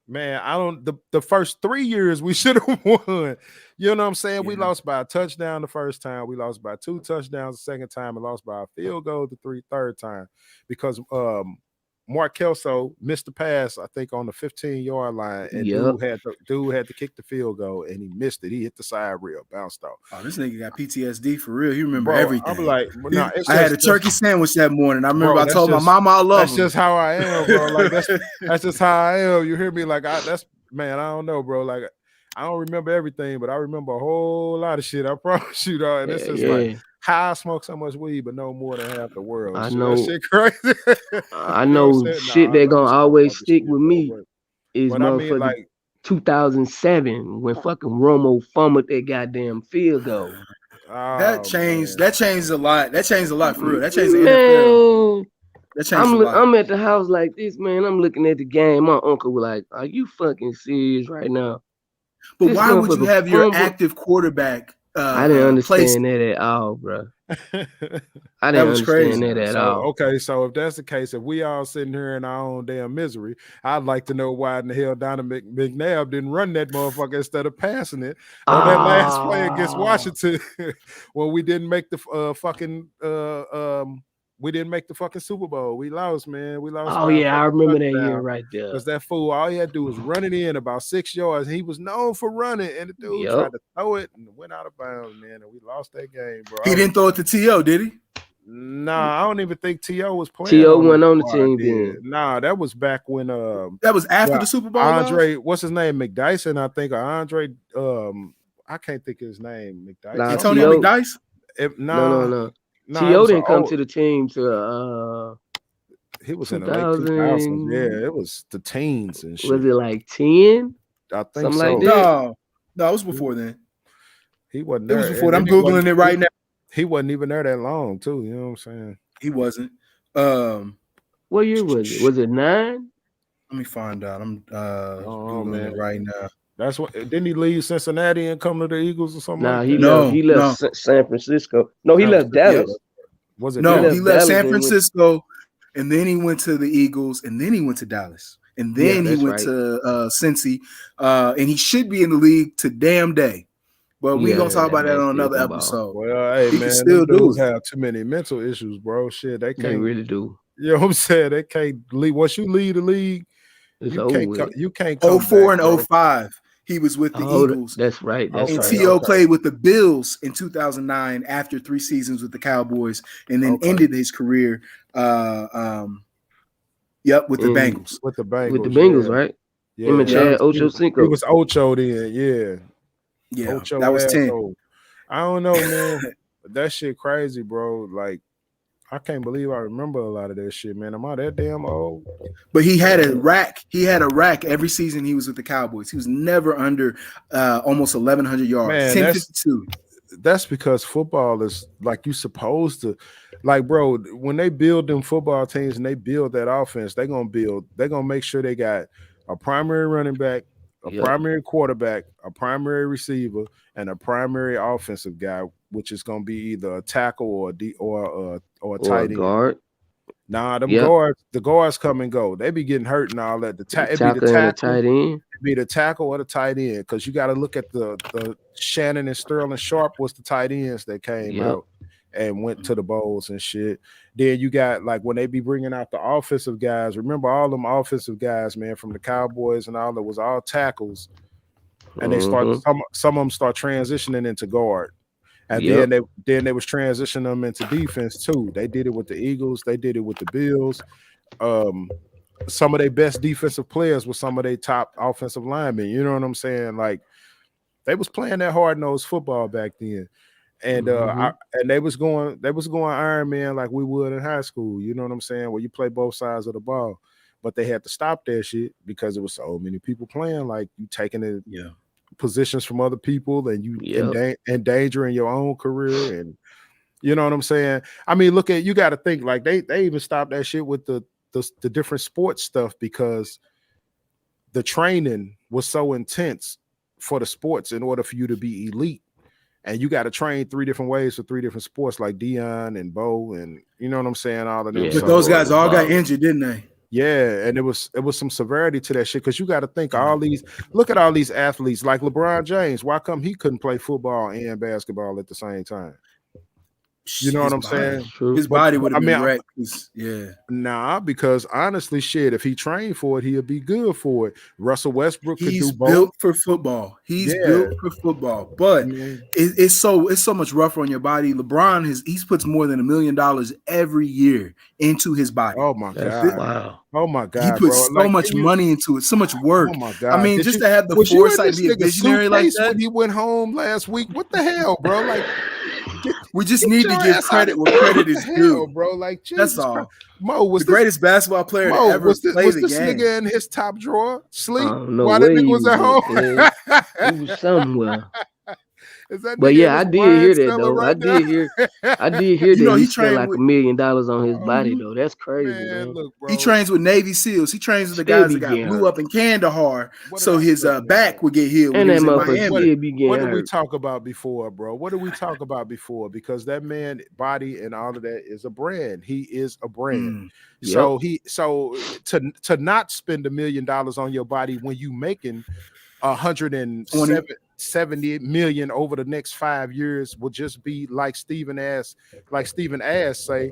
Man, I don't the first 3 years we should have won. You know what I'm saying? We Yeah. lost by a touchdown the first time, we lost by 2 touchdowns the second time, and lost by a field goal the third time because Mark Kelso missed the pass, I think, on the 15-yard line, and Yep. dude had to kick the field goal, and he missed it. He hit the side rail, bounced off. Oh, this nigga got PTSD for real. He remember Bro, everything. I'm like, nah, it's I had a just- turkey sandwich that morning. I remember Bro, I that's told my just- mama I love That's him. just how I am, bro. Like that's just how I am. You hear me? Like man, I don't know, bro. Like I don't remember everything, but I remember a whole lot of shit. I promise you, dog. And it's just like Yeah, how I smoke so much weed, but no more than half the world. I Shit, that know. shit crazy. I You know what I'm know saying? shit Nah, that let me gonna stop always talking stick shit, with bro. me is But I mean, motherfucking like, 2007 when fucking Romo fumbled that goddamn field goal. oh man, That changed a lot. That changed a lot for real. That changed the NFL. Man, That changed a lot. I'm at the house like this, man. I'm looking at the game. My uncle was like, "Are you fucking serious right now? But This why would you motherfucker have your fumbled." active quarterback I didn't place? understand that at all, bro. I That didn't was understand crazy. that at So all. okay, so if that's the case, if we all sitting here in our own damn misery, I'd like to know why in the hell Donovan McNabb didn't run that motherfucker instead of passing it on that last play against Ah, Washington when we didn't make the we didn't make the fucking Super Bowl. We lost, man. We lost oh by a yeah, I fucking remember that year touchdown. right there. Because that fool, all he had to do was run it in about 6 yards. He was known for running, and the dude Yep. tried to throw it and went out of bounds, man. And we lost that game, bro. He didn't throw it to To, did he? Nah, I don't even think T.O. was playing T.O. on that went on the squad team then. then. Nah, that was back when That was after well, the Super Bowl loss. Andre, what's his name? McDyson, I think, or Andre I can't think of his name. McDyson. Nah, Antonio Somebody T.O. McDyess. No, nah, no. nah, it T.O. was an didn't come old to the team to he was in the late 2000s. 2000. Yeah, it was the teens and Was shit. it like 10? I think Something like so. that? No, it was before then. He wasn't It was there. before. And I'm then he wasn't googling it right now. he wasn't even there that long, too. You know what I'm saying? He wasn't. Um, What year was it? Was it 9? Let me find out. I'm Oh googling man. it right now. That's what didn't he leave Cincinnati and come to the Eagles or something Nah, like he that? left. No, He left no, San Francisco. No, he San left Francisco. yep, Dallas. Was it He no. Dallas? He left left Dallas San and went. Francisco, and then he went to the Eagles, and then he went to Dallas, and Yeah, then he that's went right. to Cincy, and he should be in the league to damn day. But we Yeah, gonna talk that about that man on still another can ball. episode. Well, hey He can man, them still do dudes it. have too many mental issues, bro. Shit, they They can't. really do. You know what I'm saying? They can't leave. Once you leave the league, It's over with. you can't come back, 04 and bro. 05, he was with the Oh, Eagles. that's right. That's And Okay, right. T.O. okay, played with the Bills in 2009 after 3 seasons with the Cowboys, and then okay. ended his career, with the And Bengals. With the with the Bengals, Bengals, yeah, right? Him and yeah. Yep. Chad He Ochocinco. was Ocho then, yeah. Yeah, that Ocho was 10. asshole. I don't know, man. That shit crazy, bro. Like, I can't believe I remember a lot of that shit, man. Am I that damn old? But he had a rack. He had a rack every season he was with the Cowboys. He was never under almost 1,100 yards. Man, 1052. that's because football is like you supposed to, like, bro, when they build them football teams and they build that offense, they're gonna make sure they got a primary running back, a Yep. primary quarterback, a primary receiver, and a primary offensive guy, which is gonna be either a tackle or a Or a tight end. guard. Nah, them Yep. the guards come and go. They be getting hurt and all that. It be the Tackle and a tackle, tight end. be the tackle or the tight end, because you got to look at the Shannon and Sterling Sharp was the tight ends that came Yep. out and went to the bowls and shit. Then you got like when they be bringing out the offensive guys. Remember all them offensive guys, man, from the Cowboys and all that was all tackles, and they start Mhm. some of them start transitioning into guard. And Yep. then they was transitioning them into defense too. They did it with the Eagles. They did it with the Bills. Some of their best defensive players were some of their top offensive linemen. You know what I'm saying? Like they was playing that hard-nosed football back then. And and they was going Iron Man like we would in high school. You know what I'm saying? Where you play both sides of the ball. But they had to stop that shit because there was so many people playing. Like you taking it positions from other people and you endangering your own career, and you know what I'm saying? I mean, look at, you got to think like they even stopped that shit with the different sports stuff because the training was so intense for the sports in order for you to be elite, and you got to train 3 different ways for 3 different sports like Dion and Bo, and you know what I'm saying, all of them. Yeah, But those guys all got injured, didn't they? Yeah, and it was some severity to that shit because you got to think look at all these athletes like LeBron James. Why come he couldn't play football and basketball at the same time? You know what I'm body, saying? That's true. his But body would have I been mean, wrecked. Yeah, nah, because honestly, shit, if he trained for it, he'll be good for it. Russell Westbrook could do he's both. built for football. He's Yeah, built for football, I but mean, it's so much rougher on your body. LeBron he's puts more than $1 million every year into his body. oh my That's Th- god, wow. oh my He god, bro! puts so Like, much can you? money into it, so much Oh work. my I god, mean, did just you? to have the Was you in foresight to this be a nigga visionary like suitcase that, when he went home last week? What the hell, bro? Like, get we just get need to your give ass out credit of where credit what the is hell, due. bro? Like, That's Jesus Christ, all. Mo, The greatest basketball player to ever play was the this game. nigga in his top drawer I sleep don't know while that where nigga he was was at at, cuz. He home? was somewhere. Is that But nigga in yeah, I his did wine hear that cellar though. right now? I did hear You that know, he he spent trained like with $1 million on his body Mhm. though. That's crazy, Man, man. look, he bro. trains with Navy SEALs. He trains with the Still guys be that got getting blew hurt. up in Kandahar, What did so I his say, man? back would get healed when And he that was in motherfucker Miami. still be What getting did we hurt. talk about before, bro? What did we talk about before? Because that man body and all of that is a brand. He is a brand. Mm. Yep. So to not spend $1 million on your body when you making 20. 170 million over the next 5 years will just be like Stephen Ass say,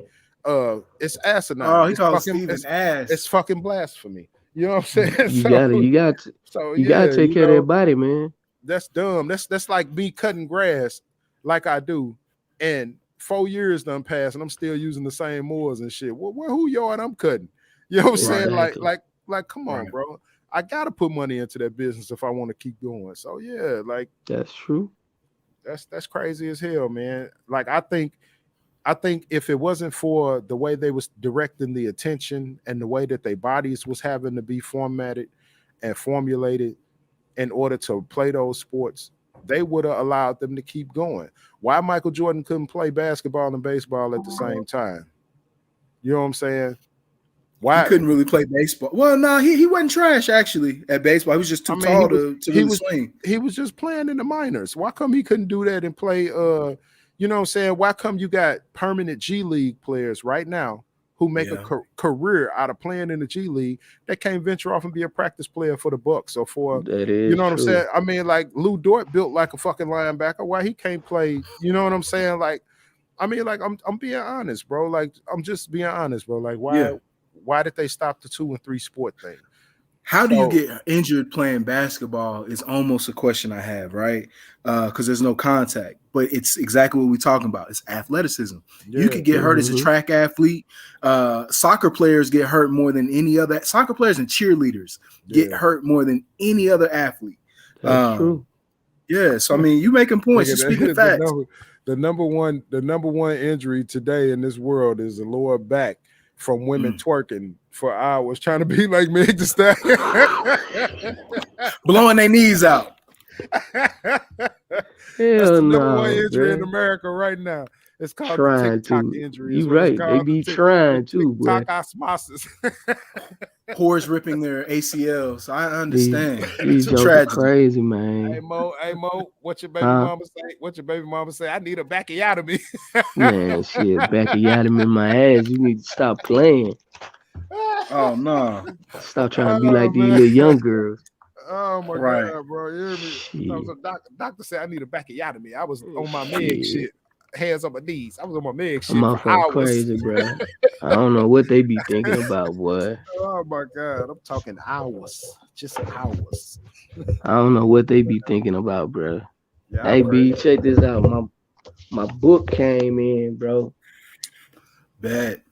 it's asinine. Oh, he called Steven It's ass. fucking blasphemy. You know what I'm saying? You gotta you gotta Yeah, take care of that body, man. that's dumb. That's like me cutting grass like I do, and 4 years done passed, and I'm still using the same moors and shit. Who yard I'm cutting? You know what I'm saying? Exactly. Like, come on, Right. bro. I gotta put money into that business if I want to keep going. So yeah, like That's true. that's crazy as hell, man. Like I think if it wasn't for the way they was directing the attention and the way that their bodies was having to be formatted and formulated in order to play those sports, they would have allowed them to keep going. Why Michael Jordan couldn't play basketball and baseball at the same time? You know what I'm saying? He Why? couldn't really play baseball. Well, no, he wasn't trash actually at baseball. He was just too tall to really swing. he was just playing in the minors. Why come he couldn't do that and play you know what I'm saying? Why come you got permanent G League players right now who make a career out of playing in the G League that can't venture off and be a practice player for the Bucks or for That is you know what I'm true. saying? I mean, like Lou Dort built like a fucking linebacker. Why he can't play? You know what I'm saying? Like, I mean, like I'm being honest, bro. Like I'm just being honest, bro. Like why did they stop the 2 and 3 sport thing? How do you get injured playing basketball is almost a question I have, right? Because there's no contact, but it's exactly what we're talking about. It's athleticism. Yeah. You could get hurt as a track athlete. Soccer players get hurt more than any other. Soccer players and cheerleaders get hurt more than any other athlete. That's true. Yeah, so I mean, you making points. You're speaking facts. The number one injury today in this world is the lower back from women twerking for hours trying to be like Meg Thee Stallion. Blowing their knees out. That's the number one injury in America right now. It's called the TikTok injury. You right. They be trying too, boy. TikTok osmosis. Whores ripping their ACLs. I understand. These jokes are crazy, man. Hey Mo, what your baby mama say? What your baby mama say? I need a backiotomy. Man, shit, backiotomy in my ass. You need to stop playing. Oh no. Stop trying to be like these little young girls. Oh my god, bro. You hear me? Doctor said I need a backiotomy. I was on my Meg shit. Hands on my knees. I was on my Meg shit for hours. Crazy, bro. I don't know what they be thinking about, boy. Oh my god, I'm talking hours, just hours. I don't know what they be thinking about, bro. Yeah, hey, B, check this out. My book came in, bro. Bad.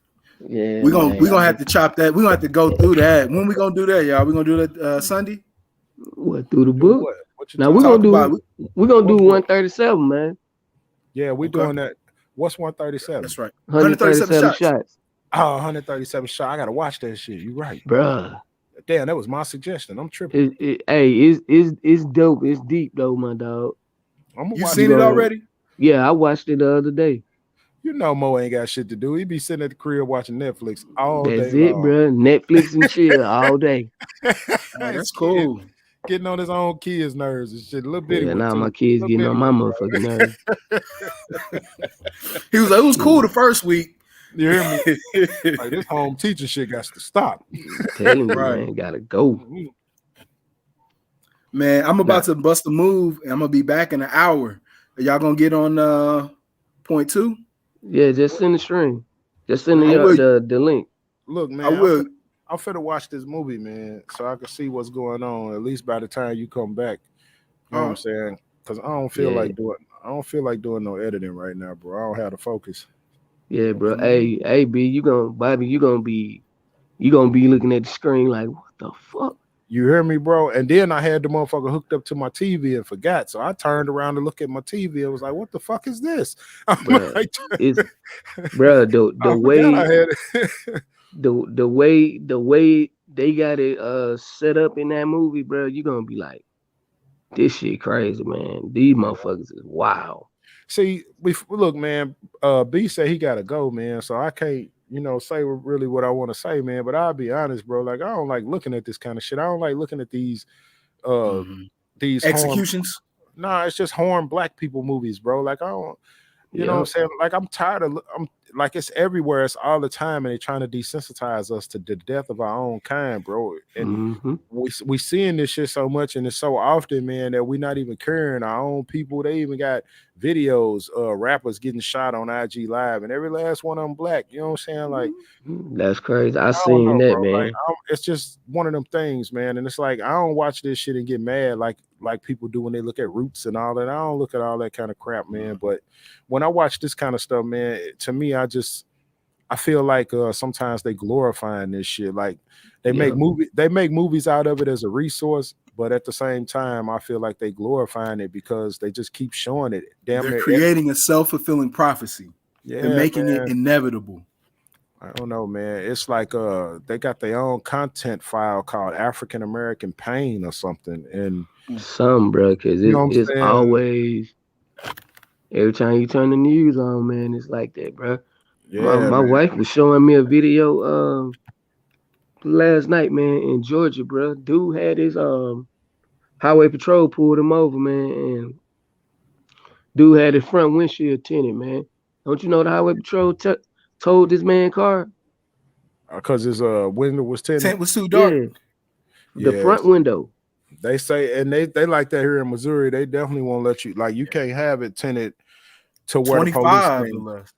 Yeah, we're gonna have to chop that. We're gonna have to go through that. When we gonna do that, y'all? We gonna do that Sunday? What, through the book? What now we're gonna do 137, man. Yeah, we're doing that. What's 137? That's right. 137 shots. Oh, 137 shots. I gotta watch that shit. You right, bruh. Damn, that was my suggestion. I'm tripping. It's dope. It's deep though, my dog. You seen it already? Yeah, I watched it the other day. You know Mo ain't got shit to do. He be sitting at the crib watching Netflix all day long. That's it, bro. Netflix and chill all day. That's cool. Getting on his own kids' nerves and shit. A little bit. Yeah, now my kids getting on my motherfucking nerves. He was like, it was cool the first week. You hear me? Like, this home teacher shit got to stop. Telling you, man, gotta go. Man, I'm about to bust a move, and I'm gonna be back in an hour. Are y'all gonna get on point 2? Yeah, just send the stream. Just send I will. the link. Look, I man, will. I'm finna watch this movie, man, so I can see what's going on. At least by the time you come back, you know what I'm saying? Because Yeah, I don't feel like doing no editing right now, bro. I don't have the focus. yeah, bro. Mhm. Hey, B, Bobby, you gonna be looking at the screen like, what the fuck, You hear me, bro? And then I had the motherfucker hooked up to my TV and forgot. So I turned around to look at my TV. I was like, what the fuck is this? I'm bro? like, It's bro, the I forgot I way had it. the way they got it set up in that movie, bro. You gonna be like, this shit crazy, man. These motherfuckers is wild. See, look, man. B said he gotta go, man. So I can't, say really what I want to say, man. But I'll be honest, bro. Like I don't like looking at this kind of shit. I don't like looking at uh Mhm. these horn. Executions. Nah, it's just horn black people movies, bro. Like I don't. You know what I'm Yep. saying? Like I'm tired of I'm like it's everywhere, it's all the time, and they're trying to desensitize us to the death of our own kind, bro. And Mm-hmm. we seeing this shit so much and it's so often, man, that we're not even caring our own people. They even got videos, rappers getting shot on IG Live, and every last one of them black. You know what I'm saying? Like That's crazy. I I don't seen know, that, bro. Like man. it's just one of them things, man. And it's like I don't watch this shit and get mad like people do when they look at Roots and all that. I don't look at all that kind of crap, man. But when I watch this kind of stuff, man, to me, I feel like sometimes they glorifying this shit. Like Yep. they make movies out of it as a resource, but at the same time, I feel like they glorifying it because they just keep showing it. Damn They're near, creating a self-fulfilling prophecy. They're yeah, making it man. inevitable. I don't know, man. It's like they got their own content file called African American Pain or something. And Some, bro, cause you know what I'm it's saying? always every time you turn the news on, man, it's like that, bro. My Yeah, my man. wife was showing me a video last night, man, in Georgia, bro. Dude had his highway patrol pulled him over, man, and dude had his front windshield tinted, man. Don't you know the highway patrol told this man car? Because his window was tinted. Tent was too dark. Yeah, the front Yes. window. They say, and they like that here in Missouri. They definitely won't let you, like, you can't have it tinted to where the police 25 or can, less.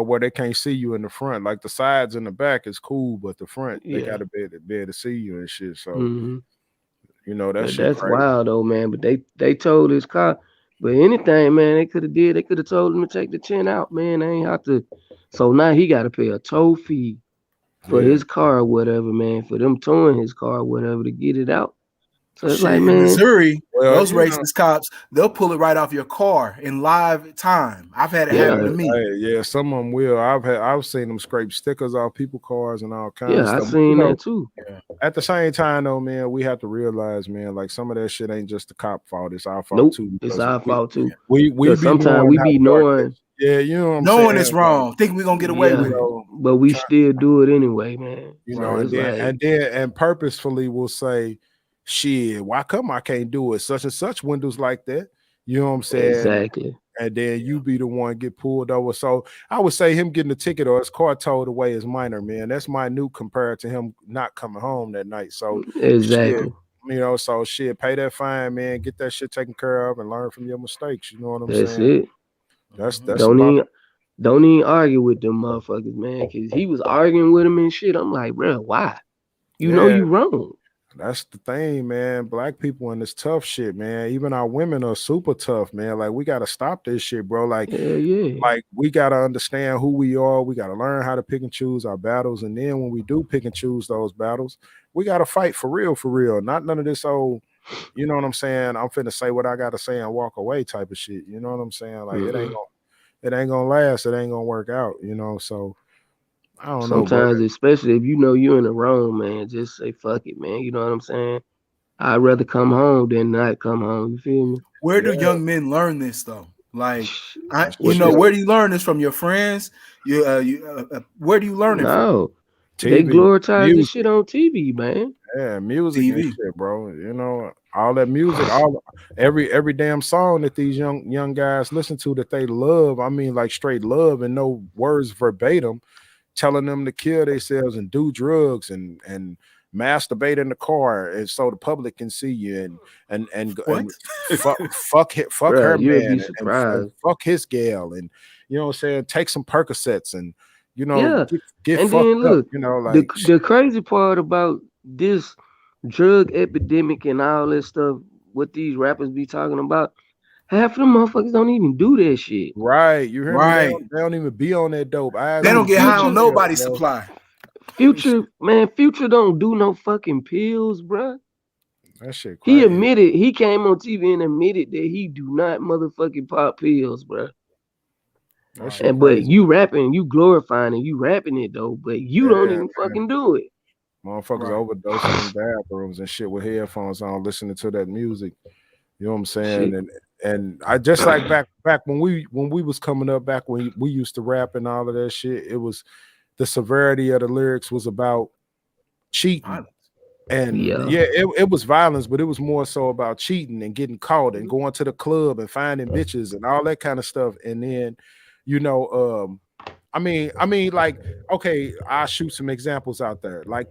where they can't see you in the front. Like the sides and the back is cool, but the front, they Yeah. got to be able to see you and shit. So, Hmm. that But shit that's crazy. wild though, man. But they told his car. But anything, man, they could have told him to take the tin out, man. They ain't have to. So now he got to pay a toll fee for Yeah. his car or whatever, man. For them towing his car or whatever to get it out. So it's like, Shit, in man, Missouri, Well, those racist cops, they'll pull it right off your car in live time. I've had it happen to yeah, me. yeah, some of them will. I've seen them scrape stickers off people cars and all kinds of yeah, I stuff. seen that too. At the same time, though, man, we have to realize, man, like some of that shit ain't just the cop fault; it's our fault Nope, too it's because our fault too. we Cause be sometimes knowing we how be dark that. knowing, Yeah, you know what I'm Knowing saying? it's Like, wrong, think we're gonna get away yeah, with it. but we still do it anyway, man. So and it's then like, purposefully we'll say, "Shit, why come I can't do it? Such and such windows like that." You know what I'm saying? exactly. And then you be the one get pulled over. So I would say him getting a ticket or his car towed away is minor, man. That's minute compared to him not coming home that night. So shit, Exactly. so shit, pay that fine, man. Get that shit taken care of and learn from your mistakes. You know what I'm That's saying? it. That's Don't about even don't even argue with them motherfuckers, man. Cause he was arguing with him and shit. I'm like, bro, why? You know yeah. you wrong. That's the thing, man. Black people in this tough shit, man. Even our women are super tough, man. Like we gotta stop this shit, bro. Yeah, yeah. Like we gotta understand who we are. We gotta learn how to pick and choose our battles. And then when we do pick and choose those battles, we gotta fight for real, for real. Not none of this old, you know what I'm saying? I'm finna say what I gotta say and walk away type of shit. You know what I'm saying? Like Mm-mm. it ain't gonna last. It ain't gonna work out, you know. So I don't know, bro. Sometimes, especially if you know you're in the wrong, man, just say fuck it, man. You know what I'm saying? I'd rather come home than not come home. You feel me? Where do Yeah, young men learn this though? Like, that shit. where do you learn this from your friends? Where do you learn it from? No, they TV, glorifies this shit music. on TV, man. Yeah, music and TV. shit, bro. You know, all that music, all every damn song that these young guys listen to that they love. I mean, like straight love and no words verbatim, telling them to kill themselves and do drugs and masturbate in the car, and so the public can see you What? and fuck Bruh, her you'll be man and surprised. fuck his gal, and you know what I'm saying, take some Percocets and Yeah. get And fucked then up, look, like the crazy part about this drug epidemic and all that stuff, what these rappers be talking about, half of them motherfuckers don't even do that shit. right. You hear me? Right. They don't even be on that dope. Eyes They on don't the get high on Future, prize, nobody's bro. supply. Future, man, Future don't do no fucking pills, bruh. That shit He crazy. admitted, he came on TV and admitted that he do not motherfucking pop pills, bruh. That shit And but crazy. you rapping, you glorifying and you rapping it though, but you don't Yeah, even fucking do it. motherfuckers Right. overdosing in bathrooms and shit with headphones on, listening to that music. You know what I'm saying? Shit. And I just like back when we was coming up, back when we used to rap and all of that shit. It was the severity of the lyrics was about cheating. Violence. And Yeah. yeah, it was violence, but it was more so about cheating and getting caught and going to the club and finding bitches and all that kind of stuff. And then, I mean, like, okay, I'll shoot some examples out there, like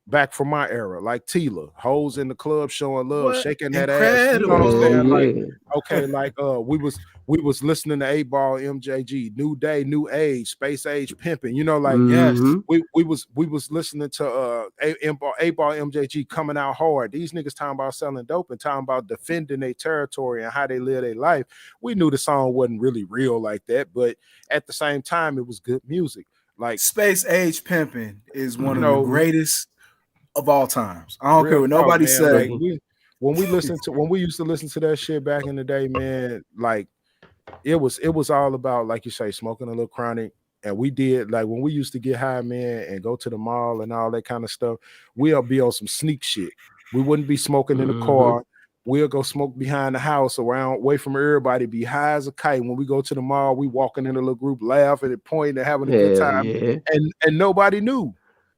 back from my era, like Tila, hoes in the club showing love, What? shaking that ass. You know what I'm Hell Incredible. saying? Like, yeah. okay, like we was listening to 8 Ball, MJG, New Day, New Age, Space Age Pimping. Like Yes. Mm-hmm. we was listening to 8 Ball, MJG coming out hard. These niggas talking about selling dope and talking about defending their territory and how they live their life. We knew the song wasn't really real like that, but at the same time, it was good music. Like, Space Age Pimping is one you of the know, greatest of all times. I don't care real what talk, nobody man. Like say. when we used to listen to that shit back in the day, man, like it was all about, like you say, smoking a little chronic. And we did, like, when we used to get high, man, and go to the mall and all that kind of stuff, we'll be on some sneak shit. We wouldn't be smoking in the Mm-hmm. car. We'll go smoke behind the house around, away from everybody, be high as a kite. When we go to the mall, we walking in a little group, laughing and pointing and having a good Hell time. yeah. And nobody knew.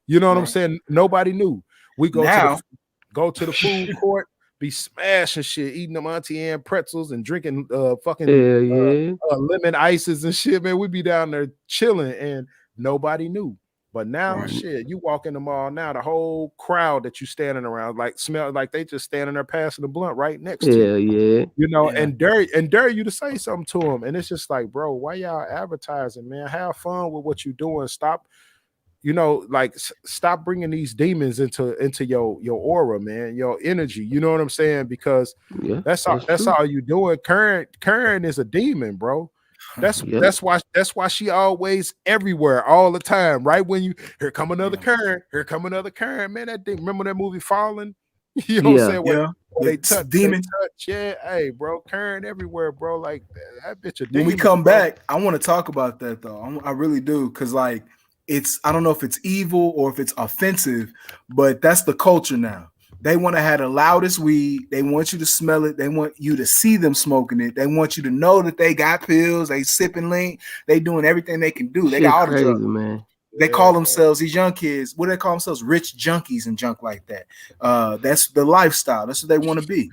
You know what I'm Right. saying? Nobody knew. We go Now, to the food court, be smashing shit, eating them Auntie Anne pretzels and drinking fucking Hell yeah. lemon ices and shit, man. We be down there chilling and nobody knew. But now, right. shit, you walk in the mall now, the whole crowd that you standing around, like, smell like they just standing there passing the blunt right next to you. Hell yeah. Yeah. And dare you to say something to them. And it's just like, bro, why y'all advertising, man? Have fun with what you're doing. Stop, like, stop bringing these demons into your aura, man, your energy. You know what I'm saying? Because Yeah. that's True. all you doing. Karen is a demon, bro. Yeah. That's why she always everywhere all the time. Right when you here come another Karen, man. That thing, remember that movie Fallen? You know what I'm Yeah. saying? Where Yeah. they It's touch, demon. yeah. Hey, bro, Karen everywhere, bro. Like that bitch a When we demon, come bro. back, I want to talk about that though. I really do, because like I don't know if it's evil or if it's offensive, but that's the culture now. They want to have the loudest weed. They want you to smell it. They want you to see them smoking it. They want you to know that they got pills. They sipping lean. They doing everything they can do. They got Shit all the drugs. crazy, man. They Yeah, call themselves, these young kids, what do they call themselves? Rich junkies and junk like that. That's the lifestyle. That's what they want to be.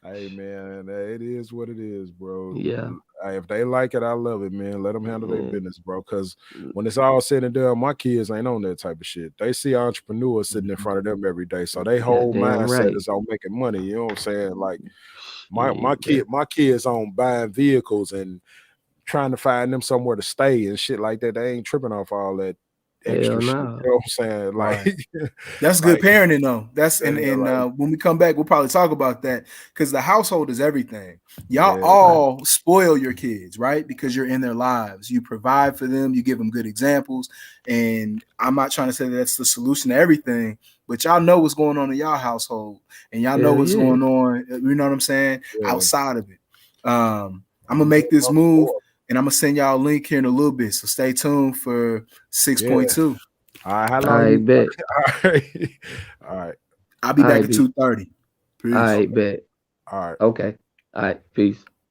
Hey man, it is what it is, bro. Yeah. If they like it, I love it, man. Let them handle their Yeah. business, bro. Because when it's all said and done, my kids ain't on that type of shit. They see entrepreneurs sitting in front of them every day, so they whole Goddamn mindset right. is on making money. You know what I'm saying? Like my Shit, my kids on buying vehicles and trying to find them somewhere to stay and shit like that. They ain't tripping off all that extra hell shit. no. You know what I'm saying? Like, Right. That's like, good parenting, though. That's yeah, like, when we come back, we'll probably talk about that, because the household is everything. Y'all yeah, all spoil your kids, right? Because you're in their lives. You provide for them. You give them good examples. And I'm not trying to say that that's the solution to everything, but y'all know what's going on in y'all household, and y'all know Hell what's yeah. going on. You know what I'm saying? yeah. Outside of it. I'm gonna make this move, and I'm gonna send y'all a link here in a little bit. So stay tuned for 6.2. All right, how long I you? bet. All right, all right, I'll be back I at be. 2:30. Peace. I bet. all right. Okay. All right. Peace.